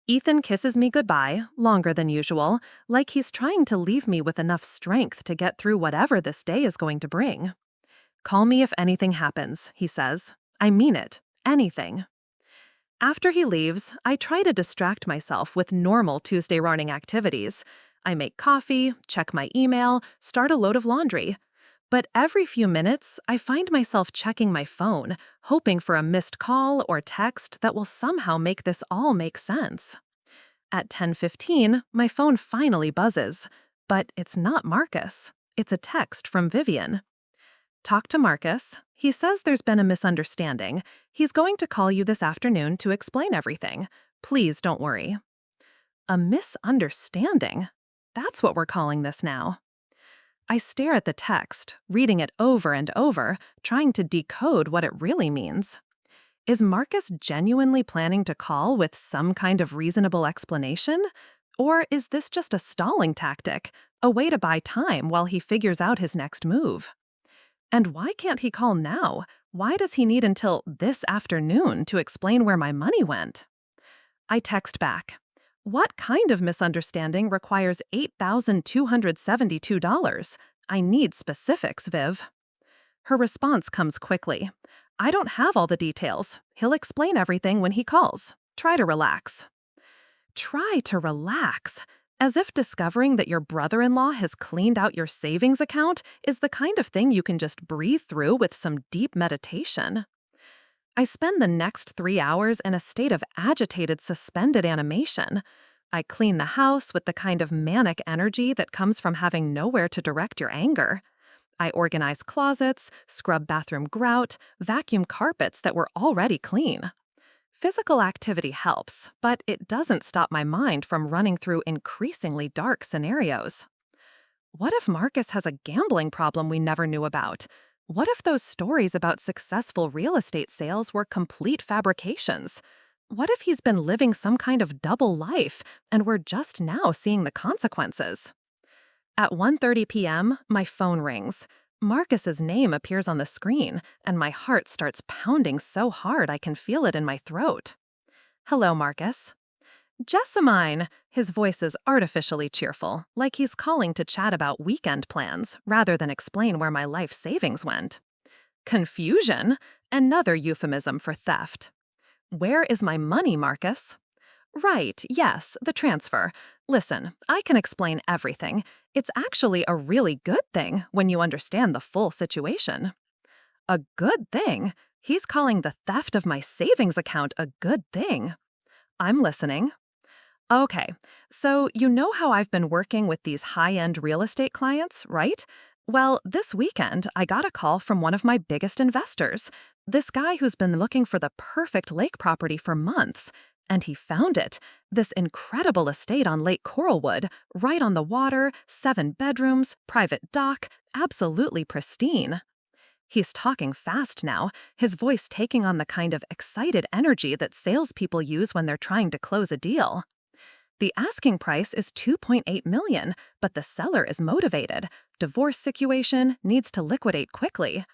S2: Ethan kisses me goodbye, longer than usual, like he's trying to leave me with enough strength to get through whatever this day is going to bring. Call me if anything happens, he says. I mean it, anything. After he leaves, I try to distract myself with normal Tuesday morning activities. I make coffee, check my email, start a load of laundry. But every few minutes, I find myself checking my phone, hoping for a missed call or text that will somehow make this all make sense. At 10:15, my phone finally buzzes. But it's not Marcus. It's a text from Vivian. Talk to Marcus. He says there's been a misunderstanding. He's going to call you this afternoon to explain everything. Please don't worry. A misunderstanding? That's what we're calling this now. I stare at the text, reading it over and over, trying to decode what it really means. Is Marcus genuinely planning to call with some kind of reasonable explanation? Or is this just a stalling tactic, a way to buy time while he figures out his next move? And why can't he call now? Why does he need until this afternoon to explain where my money went? I text back. What kind of misunderstanding requires $8,272? I need specifics, Viv. Her response comes quickly. I don't have all the details. He'll explain everything when he calls. Try to relax. Try to relax. As if discovering that your brother-in-law has cleaned out your savings account is the kind of thing you can just breathe through with some deep meditation. I spend the next 3 hours in a state of agitated, suspended animation. I clean the house with the kind of manic energy that comes from having nowhere to direct your anger. I organize closets, scrub bathroom grout, vacuum carpets that were already clean. Physical activity helps, but it doesn't stop my mind from running through increasingly dark scenarios. What if Marcus has a gambling problem we never knew about? What if those stories about successful real estate sales were complete fabrications? What if he's been living some kind of double life and we're just now seeing the consequences? At 1:30 p.m., my phone rings. Marcus's name appears on the screen, and my heart starts pounding so hard I can feel it in my throat. Hello, Marcus. Jessamine! His voice is artificially cheerful, like he's calling to chat about weekend plans rather than explain where my life savings went. Confusion? Another euphemism for theft. Where is my money, Marcus? Right, yes, the transfer. Listen, I can explain everything. It's actually a really good thing when you understand the full situation. A good thing? He's calling the theft of my savings account a good thing. I'm listening. Okay, so you know how I've been working with these high-end real estate clients, right? Well, this weekend, I got a call from one of my biggest investors, this guy who's been looking for the perfect lake property for months. And he found it, this incredible estate on Lake Coralwood, right on the water, 7 bedrooms, private dock, absolutely pristine. He's talking fast now, his voice taking on the kind of excited energy that salespeople use when they're trying to close a deal. The asking price is $2.8 million, but the seller is motivated. Divorce situation, needs to liquidate quickly.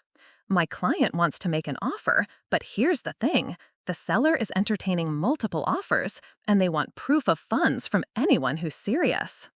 S2: My client wants to make an offer, but here's the thing. The seller is entertaining multiple offers, and they want proof of funds from anyone who's serious.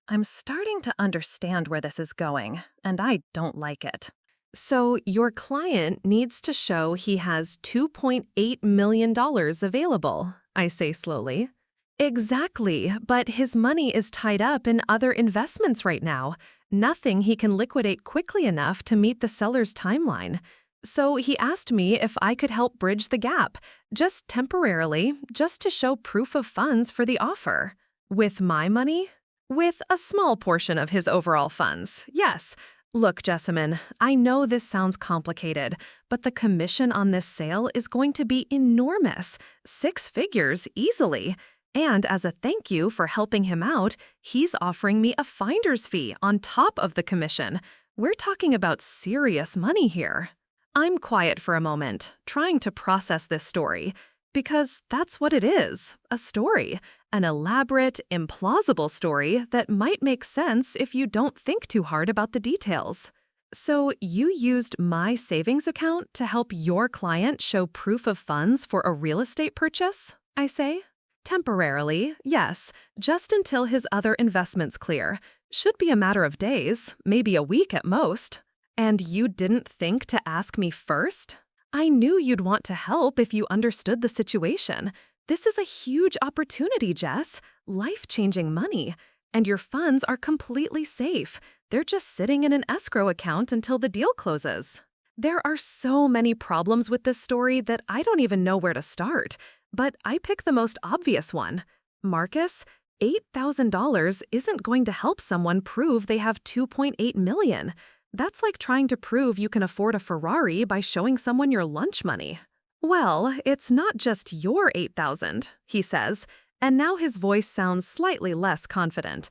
S2: I'm starting to understand where this is going, and I don't like it. So your client needs to show he has $2.8 million available, I say slowly. Exactly, but his money is tied up in other investments right now. Nothing he can liquidate quickly enough to meet the seller's timeline. So he asked me if I could help bridge the gap, just temporarily, just to show proof of funds for the offer. With my money? With a small portion of his overall funds, yes. Look, Jessamine, I know this sounds complicated, but the commission on this sale is going to be enormous, 6 figures easily. And as a thank you for helping him out, he's offering me a finder's fee on top of the commission. We're talking about serious money here. I'm quiet for a moment, trying to process this story, because that's what it is, a story, an elaborate, implausible story that might make sense if you don't think too hard about the details. So you used my savings account to help your client show proof of funds for a real estate purchase, I say? Temporarily, yes, just until his other investments clear. Should be a matter of days, maybe a week at most. And you didn't think to ask me first? I knew you'd want to help if you understood the situation. This is a huge opportunity, Jess. Life-changing money. And your funds are completely safe. They're just sitting in an escrow account until the deal closes. There are so many problems with this story that I don't even know where to start. But I pick the most obvious one. Marcus, $8,000 isn't going to help someone prove they have $2.8 million. That's like trying to prove you can afford a Ferrari by showing someone your lunch money. Well, it's not just your $8,000, he says, and now his voice sounds slightly less confident.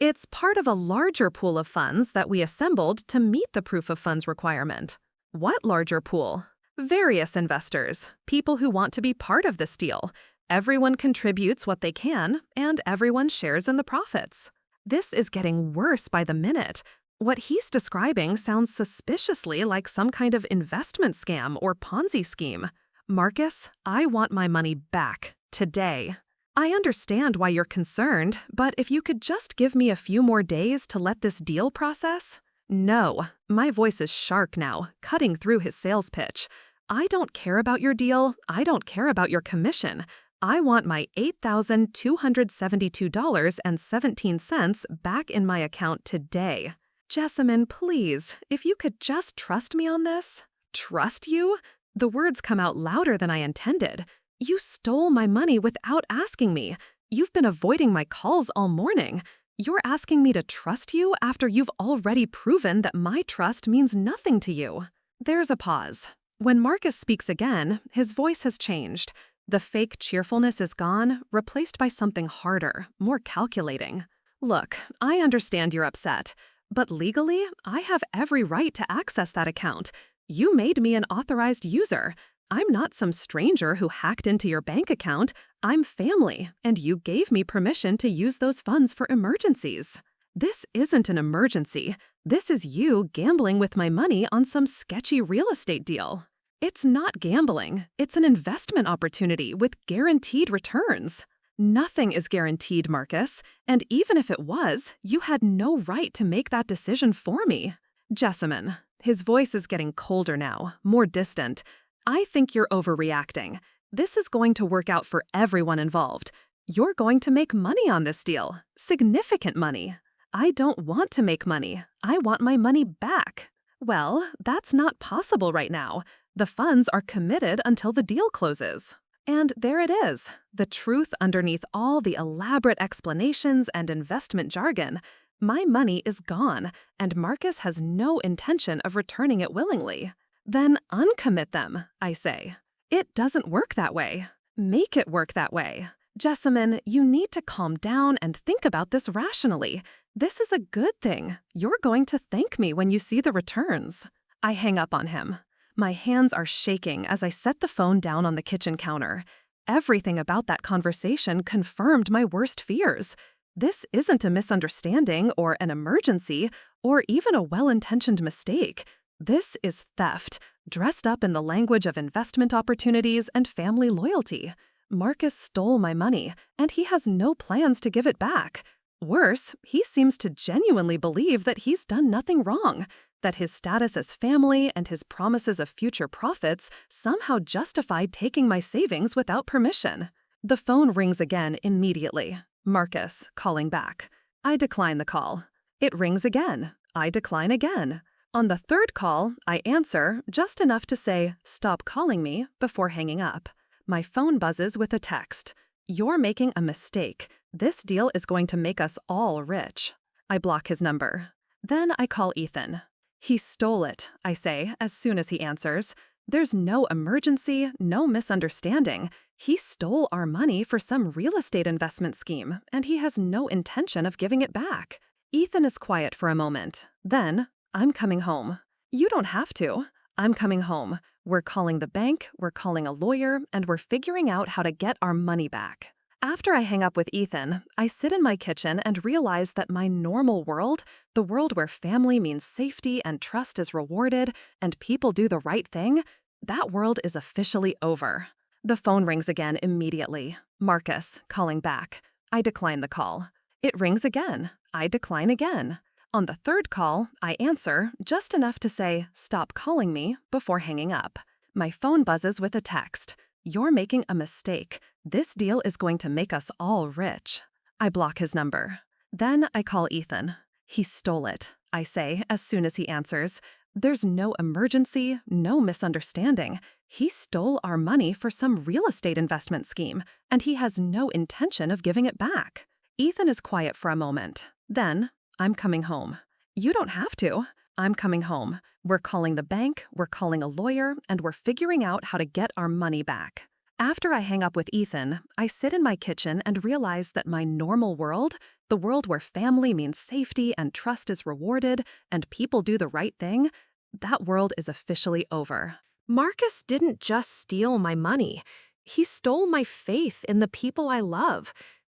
S2: It's part of a larger pool of funds that we assembled to meet the proof of funds requirement. What larger pool? Various investors, people who want to be part of this deal. Everyone contributes what they can, and everyone shares in the profits. This is getting worse by the minute. What he's describing sounds suspiciously like some kind of investment scam or Ponzi scheme. Marcus, I want my money back, today. I understand why you're concerned, but if you could just give me a few more days to let this deal process? No, my voice is sharp now, cutting through his sales pitch. I don't care about your deal. I don't care about your commission. I want my $8,272.17 back in my account today. Jessamine, please, if you could just trust me on this. Trust you? The words come out louder than I intended. You stole my money without asking me. You've been avoiding my calls all morning. You're asking me to trust you after you've already proven that my trust means nothing to you. There's a pause. When Marcus speaks again, his voice has changed. The fake cheerfulness is gone, replaced by something harder, more calculating. Look, I understand you're upset, but legally, I have every right to access that account. You made me an authorized user. I'm not some stranger who hacked into your bank account. I'm family, and you gave me permission to use those funds for emergencies. This isn't an emergency. This is you gambling with my money on some sketchy real estate deal. It's not gambling. It's an investment opportunity with guaranteed returns. Nothing is guaranteed, Marcus, and even if it was, you had no right to make that decision for me. Jessamine, his voice is getting colder now, more distant. I think you're overreacting. This is going to work out for everyone involved. You're going to make money on this deal. Significant money. I don't want to make money. I want my money back. Well, that's not possible right now. The funds are committed until the deal closes. And there it is, the truth underneath all the elaborate explanations and investment jargon. My money is gone, and Marcus has no intention of returning it willingly. Then uncommit them, I say. It doesn't work that way. Make it work that way. Jessamine, you need to calm down and think about this rationally. This is a good thing. You're going to thank me when you see the returns. I hang up on him. My hands are shaking as I set the phone down on the kitchen counter. Everything about that conversation confirmed my worst fears. This isn't a misunderstanding or an emergency or even a well-intentioned mistake. This is theft, dressed up in the language of investment opportunities and family loyalty. Marcus stole my money, and he has no plans to give it back. Worse, he seems to genuinely believe that he's done nothing wrong, that his status as family and his promises of future profits somehow justified taking my savings without permission. The phone rings again immediately. Marcus calling back. I decline the call. It rings again. I decline again. On the third call, I answer just enough to say, "Stop calling me," before hanging up. My phone buzzes with a text. "You're making a mistake. This deal is going to make us all rich." I block his number. Then I call Ethan. "He stole it," I say as soon as he answers. "There's no emergency, no misunderstanding. He stole our money for some real estate investment scheme, and he has no intention of giving it back." Ethan is quiet for a moment. Then, "I'm coming home." "You don't have to. I'm coming home. We're calling the bank, we're calling a lawyer, and we're figuring out how to get our money back." After I hang up with Ethan, I sit in my kitchen and realize that my normal world, the world where family means safety and trust is rewarded and people do the right thing, that world is officially over. The phone rings again immediately. Marcus calling back. I decline the call. It rings again. I decline again. On the third call, I answer just enough to say, "Stop calling me," before hanging up. My phone buzzes with a text. "You're making a mistake. This deal is going to make us all rich." I block his number. Then I call Ethan. "He stole it," I say as soon as he answers. "There's no emergency, no misunderstanding. He stole our money for some real estate investment scheme, and he has no intention of giving it back." Ethan is quiet for a moment. Then, "I'm coming home." "You don't have to. I'm coming home. We're calling the bank, we're calling a lawyer, and we're figuring out how to get our money back."
S1: After I hang up with Ethan, I sit in my kitchen and realize that my normal world, the world where family means safety and trust is rewarded and people do the right thing, that world is officially over.
S2: Marcus didn't just steal my money. He stole my faith in the people I love,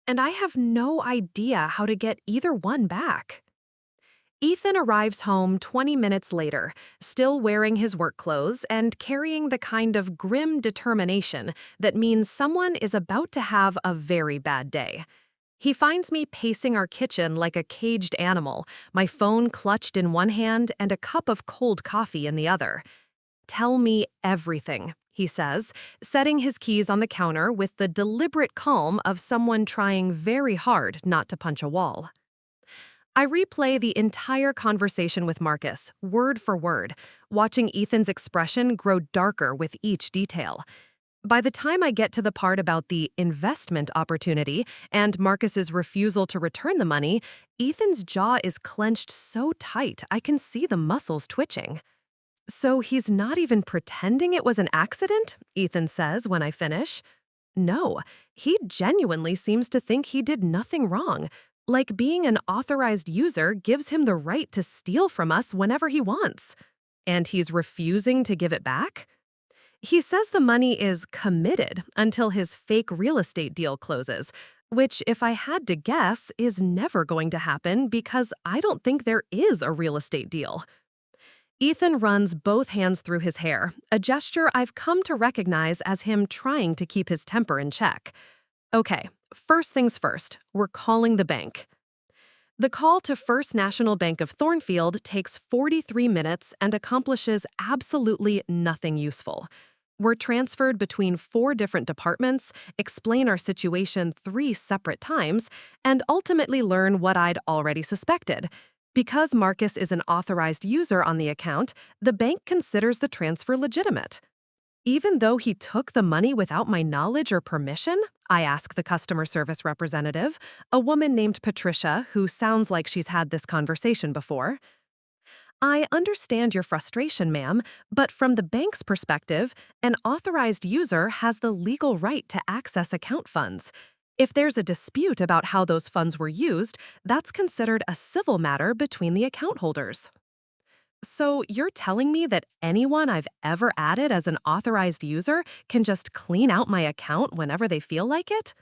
S2: and I have no idea how to get either one back. Ethan arrives home 20 minutes later, still wearing his work clothes and carrying the kind of grim determination that means someone is about to have a very bad day. He finds me pacing our kitchen like a caged animal, my phone clutched in one hand and a cup of cold coffee in the other. "Tell me everything," he says, setting his keys on the counter with the deliberate calm of someone trying very hard not to punch a wall. I replay the entire conversation with Marcus, word for word, watching Ethan's expression grow darker with each detail. By the time I get to the part about the investment opportunity and Marcus's refusal to return the money, Ethan's jaw is clenched so tight I can see the muscles twitching. "So he's not even pretending it was an accident?" Ethan says when I finish. "No, he genuinely seems to think he did nothing wrong. Like being an authorized user gives him the right to steal from us whenever he wants. And he's refusing to give it back? He says the money is committed until his fake real estate deal closes, which, if I had to guess, is never going to happen because I don't think there is a real estate deal." Ethan runs both hands through his hair, a gesture I've come to recognize as him trying to keep his temper in check. Okay, first things first, we're calling the bank. The call to First National Bank of Thornfield takes 43 minutes and accomplishes absolutely nothing useful. We're transferred between 4 different departments, explain our situation 3 separate times, and ultimately learn what I'd already suspected. Because Marcus is an authorized user on the account, the bank considers the transfer legitimate. Even though he took the money without my knowledge or permission? I ask the customer service representative, a woman named Patricia who sounds like she's had this conversation before. "I understand your frustration, ma'am, but from the bank's perspective, an authorized user has the legal right to access account funds. If there's a dispute about how those funds were used, that's considered a civil matter between the account holders." "So you're telling me that anyone I've ever added as an authorized user can just clean out my account whenever they feel like it?"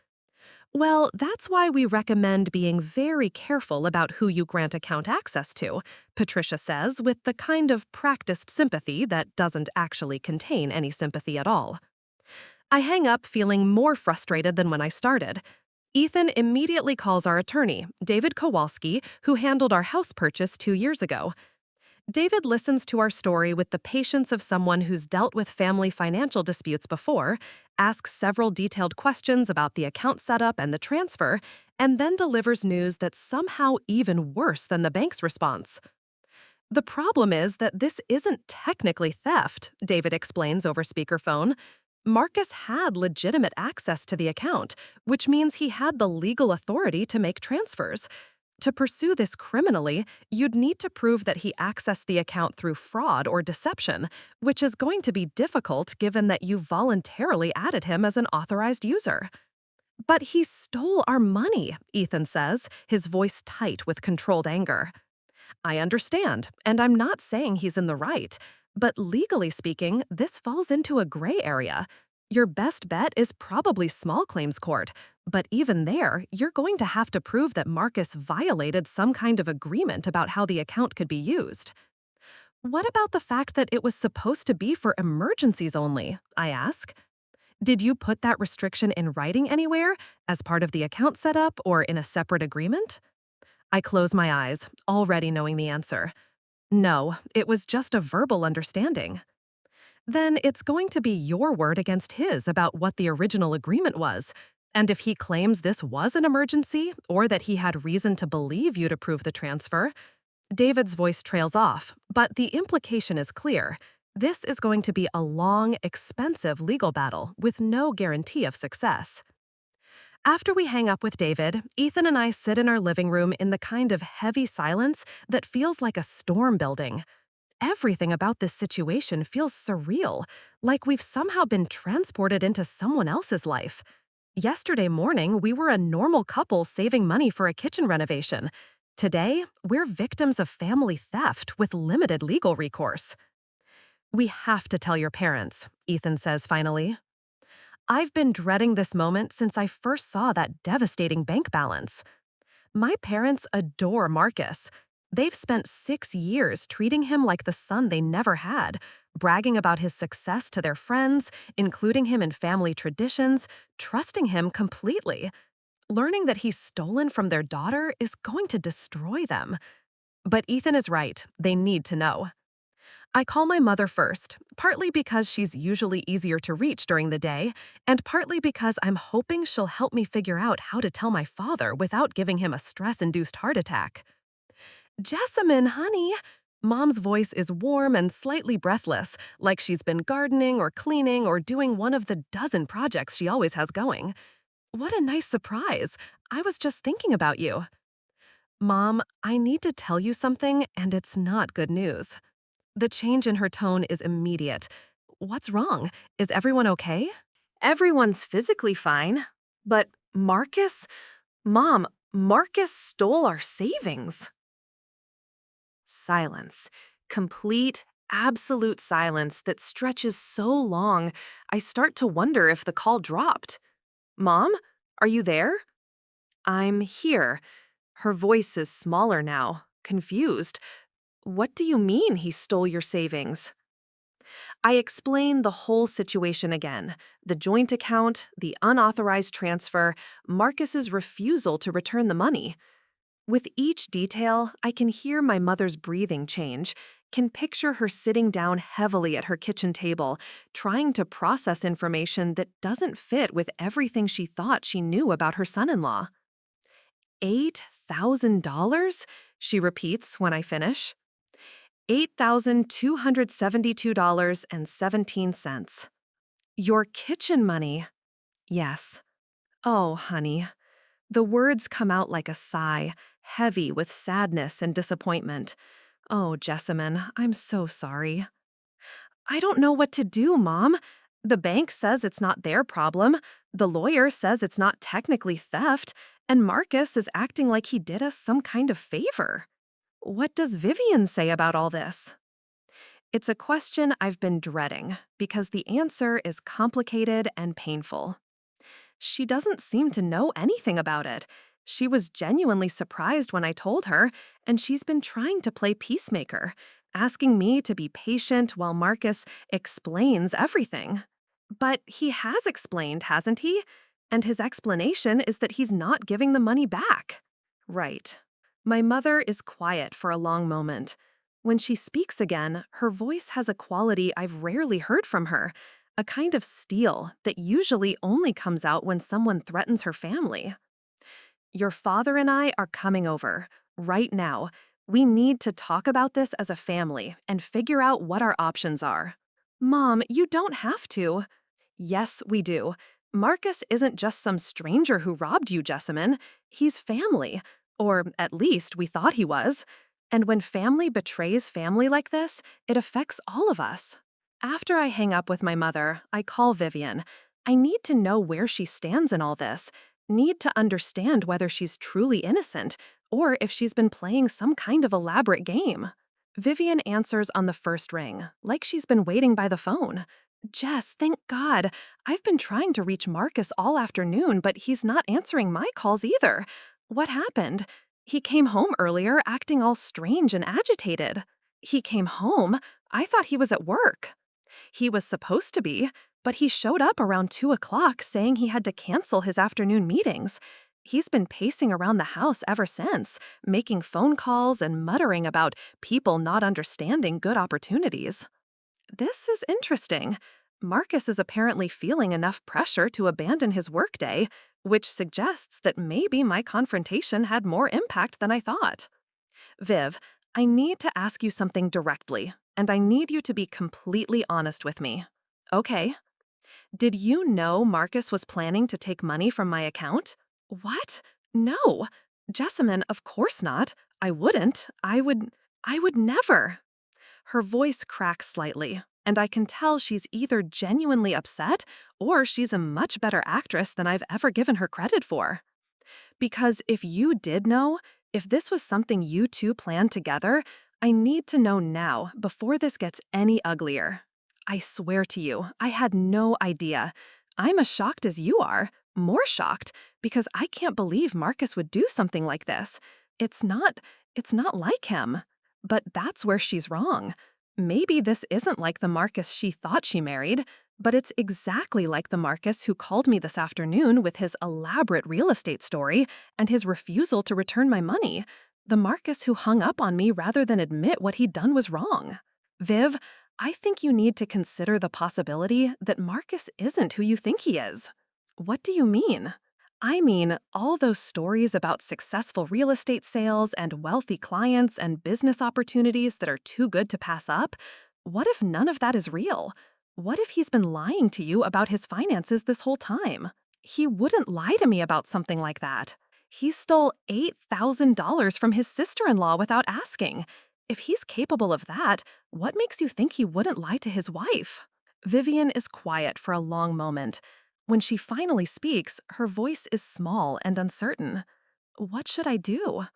S2: "Well, that's why we recommend being very careful about who you grant account access to," Patricia says with the kind of practiced sympathy that doesn't actually contain any sympathy at all. I hang up feeling more frustrated than when I started. Ethan immediately calls our attorney, David Kowalski, who handled our house purchase 2 years ago. David listens to our story with the patience of someone who's dealt with family financial disputes before, asks several detailed questions about the account setup and the transfer, and then delivers news that's somehow even worse than the bank's response. "The problem is that this isn't technically theft," David explains over speakerphone. "Marcus had legitimate access to the account, which means he had the legal authority to make transfers. To pursue this criminally, you'd need to prove that he accessed the account through fraud or deception, which is going to be difficult given that you voluntarily added him as an authorized user." "But he stole our money," Ethan says, his voice tight with controlled anger. "I understand, and I'm not saying he's in the right, but legally speaking, this falls into a gray area. Your best bet is probably small claims court, but even there, you're going to have to prove that Marcus violated some kind of agreement about how the account could be used." "What about the fact that it was supposed to be for emergencies only?" I ask. "Did you put that restriction in writing anywhere, as part of the account setup or in a separate agreement?" I close my eyes, already knowing the answer. No, it was just a verbal understanding. "Then it's going to be your word against his about what the original agreement was. And if he claims this was an emergency, or that he had reason to believe you to prove the transfer." David's voice trails off, but the implication is clear. This is going to be a long, expensive legal battle with no guarantee of success. After we hang up with David, Ethan and I sit in our living room in the kind of heavy silence that feels like a storm building.
S1: Everything about this situation feels surreal, like we've somehow been transported into someone else's life. Yesterday morning, we were a normal couple saving money for a kitchen renovation. Today, we're victims of family theft with limited legal recourse. We have to tell your parents, Ethan says finally. I've been dreading this moment since I first saw that devastating bank balance. My parents adore Marcus. They've spent 6 years treating him like the son they never had, bragging about his success to their friends, including him in family traditions, trusting him completely. Learning that he's stolen from their daughter is going to destroy them. But Ethan is right, they need to know. I call my mother first, partly because she's usually easier to reach during the day, and partly because I'm hoping she'll help me figure out how to tell my father without giving him a stress-induced heart attack. Jessamine, honey. Mom's voice is warm and slightly breathless, like she's been gardening or cleaning or doing one of the dozen projects she always has going. What a nice surprise. I was just thinking about you. Mom, I need to tell you something, and it's not good news. The change in her tone is immediate. What's wrong? Is everyone okay?
S2: Everyone's physically fine. But Marcus? Mom, Marcus stole our savings. Silence. Complete, absolute silence that stretches so long, I start to wonder if the call dropped. Mom, are you there? I'm here. Her voice is smaller now, confused. What do you mean he stole your savings? I explain the whole situation again. The joint account, the unauthorized transfer, Marcus's refusal to return the money. With each detail, I can hear my mother's breathing change, can picture her sitting down heavily at her kitchen table, trying to process information that doesn't fit with everything she thought she knew about her son-in-law. $8,000? She repeats when I finish. $8,272.17. Your kitchen money. Yes. Oh, honey. The words come out like a sigh, heavy with sadness and disappointment. Oh, Jessamine, I'm so sorry. I don't know what to do, Mom. The bank says it's not their problem. The lawyer says it's not technically theft, and Marcus is acting like he did us some kind of favor. What does Vivian say about all this? It's a question I've been dreading because the answer is complicated and painful. She doesn't seem to know anything about it. She was genuinely surprised when I told her, and she's been trying to play peacemaker, asking me to be patient while Marcus explains everything. But he has explained, hasn't he? And his explanation is that he's not giving the money back. Right. My mother is quiet for a long moment. When she speaks again, her voice has a quality I've rarely heard from her, a kind of steel that usually only comes out when someone threatens her family. Your father and I are coming over, right now. We need to talk about this as a family and figure out what our options are. Mom, you don't have to. Yes, we do. Marcus isn't just some stranger who robbed you, Jessamine. He's family. Or at least we thought he was. And when family betrays family like this, it affects all of us. After I hang up with my mother, I call Vivian. I need to know where she stands in all this, need to understand whether she's truly innocent or if she's been playing some kind of elaborate game. Vivian answers on the first ring, like she's been waiting by the phone. Jess, thank God. I've been trying to reach Marcus all afternoon, but he's not answering my calls either. What happened? He came home earlier, acting all strange and agitated. He came home? I thought he was at work. He was supposed to be, but he showed up around 2 o'clock saying he had to cancel his afternoon meetings. He's been pacing around the house ever since, making phone calls and muttering about people not understanding good opportunities. This is interesting. Marcus is apparently feeling enough pressure to abandon his workday, which suggests that maybe my confrontation had more impact than I thought. Viv, I need to ask you something directly, and I need you to be completely honest with me. Okay. Did you know Marcus was planning to take money from my account? What? No. Jessamine, of course not. I wouldn't. I would never. Her voice cracks slightly, and I can tell she's either genuinely upset or she's a much better actress than I've ever given her credit for. Because if you did know, if this was something you two planned together, I need to know now before this gets any uglier. I swear to you, I had no idea. I'm as shocked as you are, more shocked, because I can't believe Marcus would do something like this. It's not, it's not like him. But that's where she's wrong. Maybe this isn't like the Marcus she thought she married, but it's exactly like the Marcus who called me this afternoon with his elaborate real estate story and his refusal to return my money. The Marcus who hung up on me rather than admit what he'd done was wrong. Viv, I think you need to consider the possibility that Marcus isn't who you think he is. What do you mean? I mean, all those stories about successful real estate sales and wealthy clients and business opportunities that are too good to pass up. What if none of that is real? What if he's been lying to you about his finances this whole time? He wouldn't lie to me about something like that. He stole $8,000 from his sister-in-law without asking. If he's capable of that, what makes you think he wouldn't lie to his wife? Vivian is quiet for a long moment. When she finally speaks, her voice is small and uncertain. What should I do?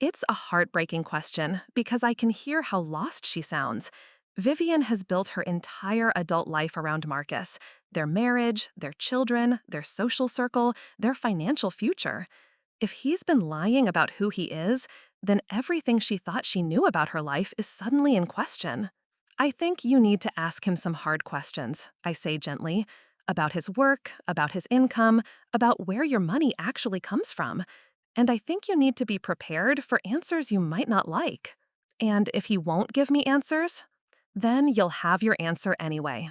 S2: It's a heartbreaking question because I can hear how lost she sounds. Vivian has built her entire adult life around Marcus, their marriage, their children, their social circle, their financial future. If he's been lying about who he is, then everything she thought she knew about her life is suddenly in question. I think you need to ask him some hard questions, I say gently, about his work, about his income, about where your money actually comes from. And I think you need to be prepared for answers you might not like. And if he won't give me answers, then you'll have your answer anyway.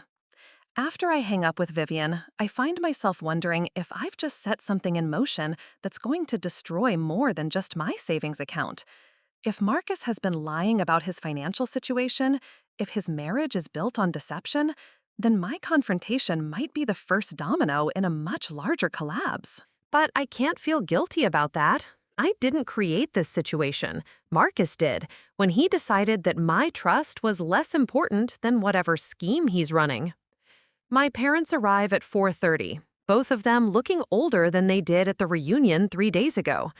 S2: After I hang up with Vivian, I find myself wondering if I've just set something in motion that's going to destroy more than just my savings account. If Marcus has been lying about his financial situation, if his marriage is built on deception, then my confrontation might be the first domino in a much larger collapse.
S1: But I can't feel guilty about that. I didn't create this situation. Marcus did, when he decided that my trust was less important than whatever scheme he's running. My parents arrive at 4:30, both of them looking older than they did at the reunion 3 days ago.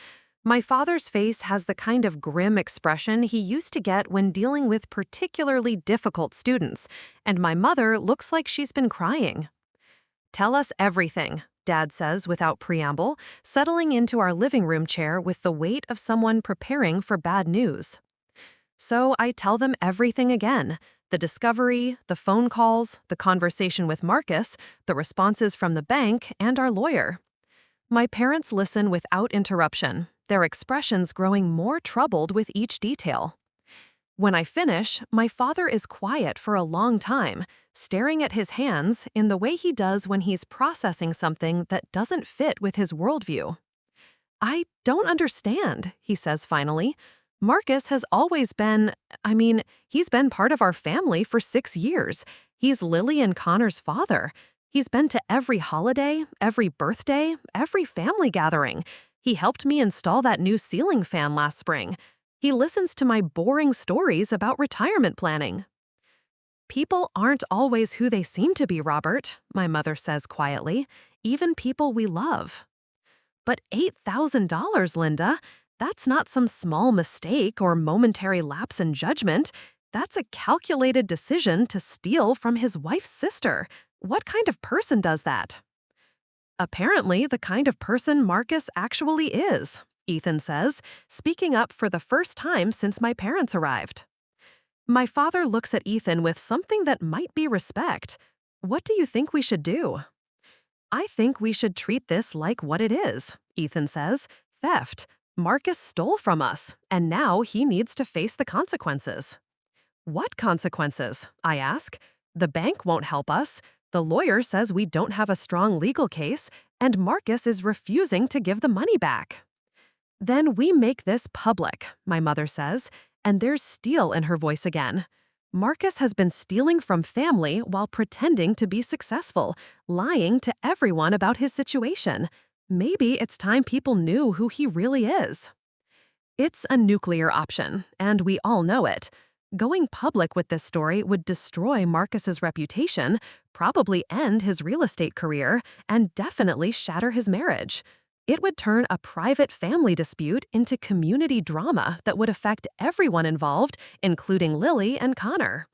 S1: My father's face has the kind of grim expression he used to get when dealing with particularly difficult students, and my mother looks like she's been crying. "Tell us everything," Dad says without preamble, settling into our living room chair with the weight of someone preparing for bad news. So I tell them everything again. The discovery, the phone calls, the conversation with Marcus, the responses from the bank, and our lawyer. My parents listen without interruption, their expressions growing more troubled with each detail. When I finish, my father is quiet for a long time, staring at his hands in the way he does when he's processing something that doesn't fit with his worldview. "I don't understand," he says finally. "Marcus has always been, he's been part of our family for 6 years. He's Lily and Connor's father. He's been to every holiday, every birthday, every family gathering. He helped me install that new ceiling fan last spring. He listens to my boring stories about retirement planning." "People aren't always who they seem to be, Robert," my mother says quietly, "even people we love." "But $8,000, Linda, that's not some small mistake or momentary lapse in judgment. That's a calculated decision to steal from his wife's sister. What kind of person does that?" "Apparently the kind of person Marcus actually is," Ethan says, speaking up for the first time since my parents arrived. My father looks at Ethan with something that might be respect. "What do you think we should do?" "I think we should treat this like what it is," Ethan says. "Theft. Marcus stole from us, and now he needs to face the consequences." "What consequences?" I ask. "The bank won't help us. The lawyer says we don't have a strong legal case, and Marcus is refusing to give the money back." "Then we make this public," my mother says, and there's steel in her voice again. "Marcus has been stealing from family while pretending to be successful, lying to everyone about his situation. Maybe it's time people knew who he really is." It's a nuclear option, and we all know it.
S2: Going public with this story would destroy Marcus's reputation, probably end his real estate career, and definitely shatter his marriage. It would turn a private family dispute into community drama that would affect everyone involved, including Lily and Connor.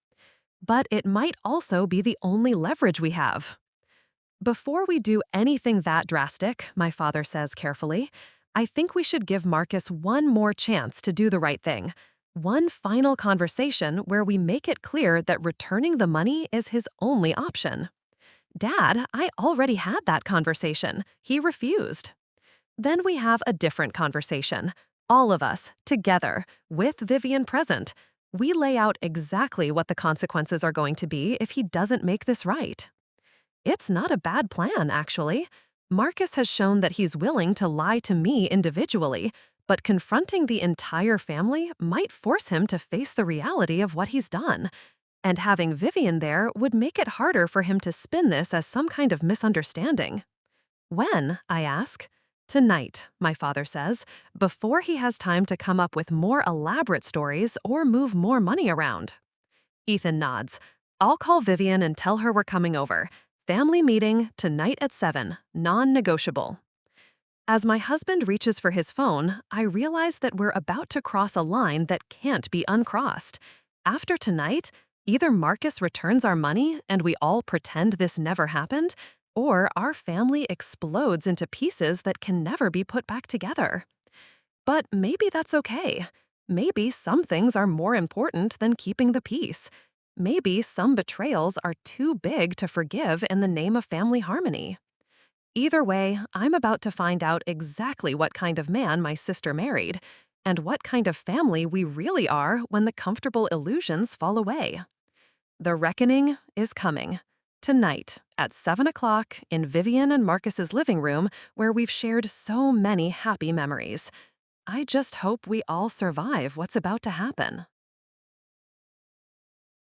S2: But it might also be the only leverage we have. Before we do anything that drastic, my father says carefully, I think we should give Marcus one more chance to do the right thing. One final conversation where we make it clear that returning the money is his only option. Dad, I already had that conversation. He refused. Then we have a different conversation. All of us, together, with Vivian present. We lay out exactly what the consequences are going to be if he doesn't make this right. It's not a bad plan, actually. Marcus has shown that he's willing to lie to me individually, but confronting the entire family might force him to face the reality of what he's done. And having Vivian there would make it harder for him to spin this as some kind of misunderstanding. When, I ask? Tonight, my father says, before he has time to come up with more elaborate stories or move more money around. Ethan nods. I'll call Vivian and tell her we're coming over. Family meeting tonight at 7, non-negotiable. As my husband reaches for his phone, I realize that we're about to cross a line that can't be uncrossed. After tonight, either Marcus returns our money and we all pretend this never happened, or our family explodes into pieces that can never be put back together. But maybe that's okay. Maybe some things are more important than keeping the peace. Maybe some betrayals are too big to forgive in the name of family harmony. Either way, I'm about to find out exactly what kind of man my sister married, and what kind of family we really are when the comfortable illusions fall away. The reckoning is coming. Tonight, at 7 o'clock, in Vivian and Marcus's living room, where we've shared so many happy memories. I just hope we all survive what's about to happen.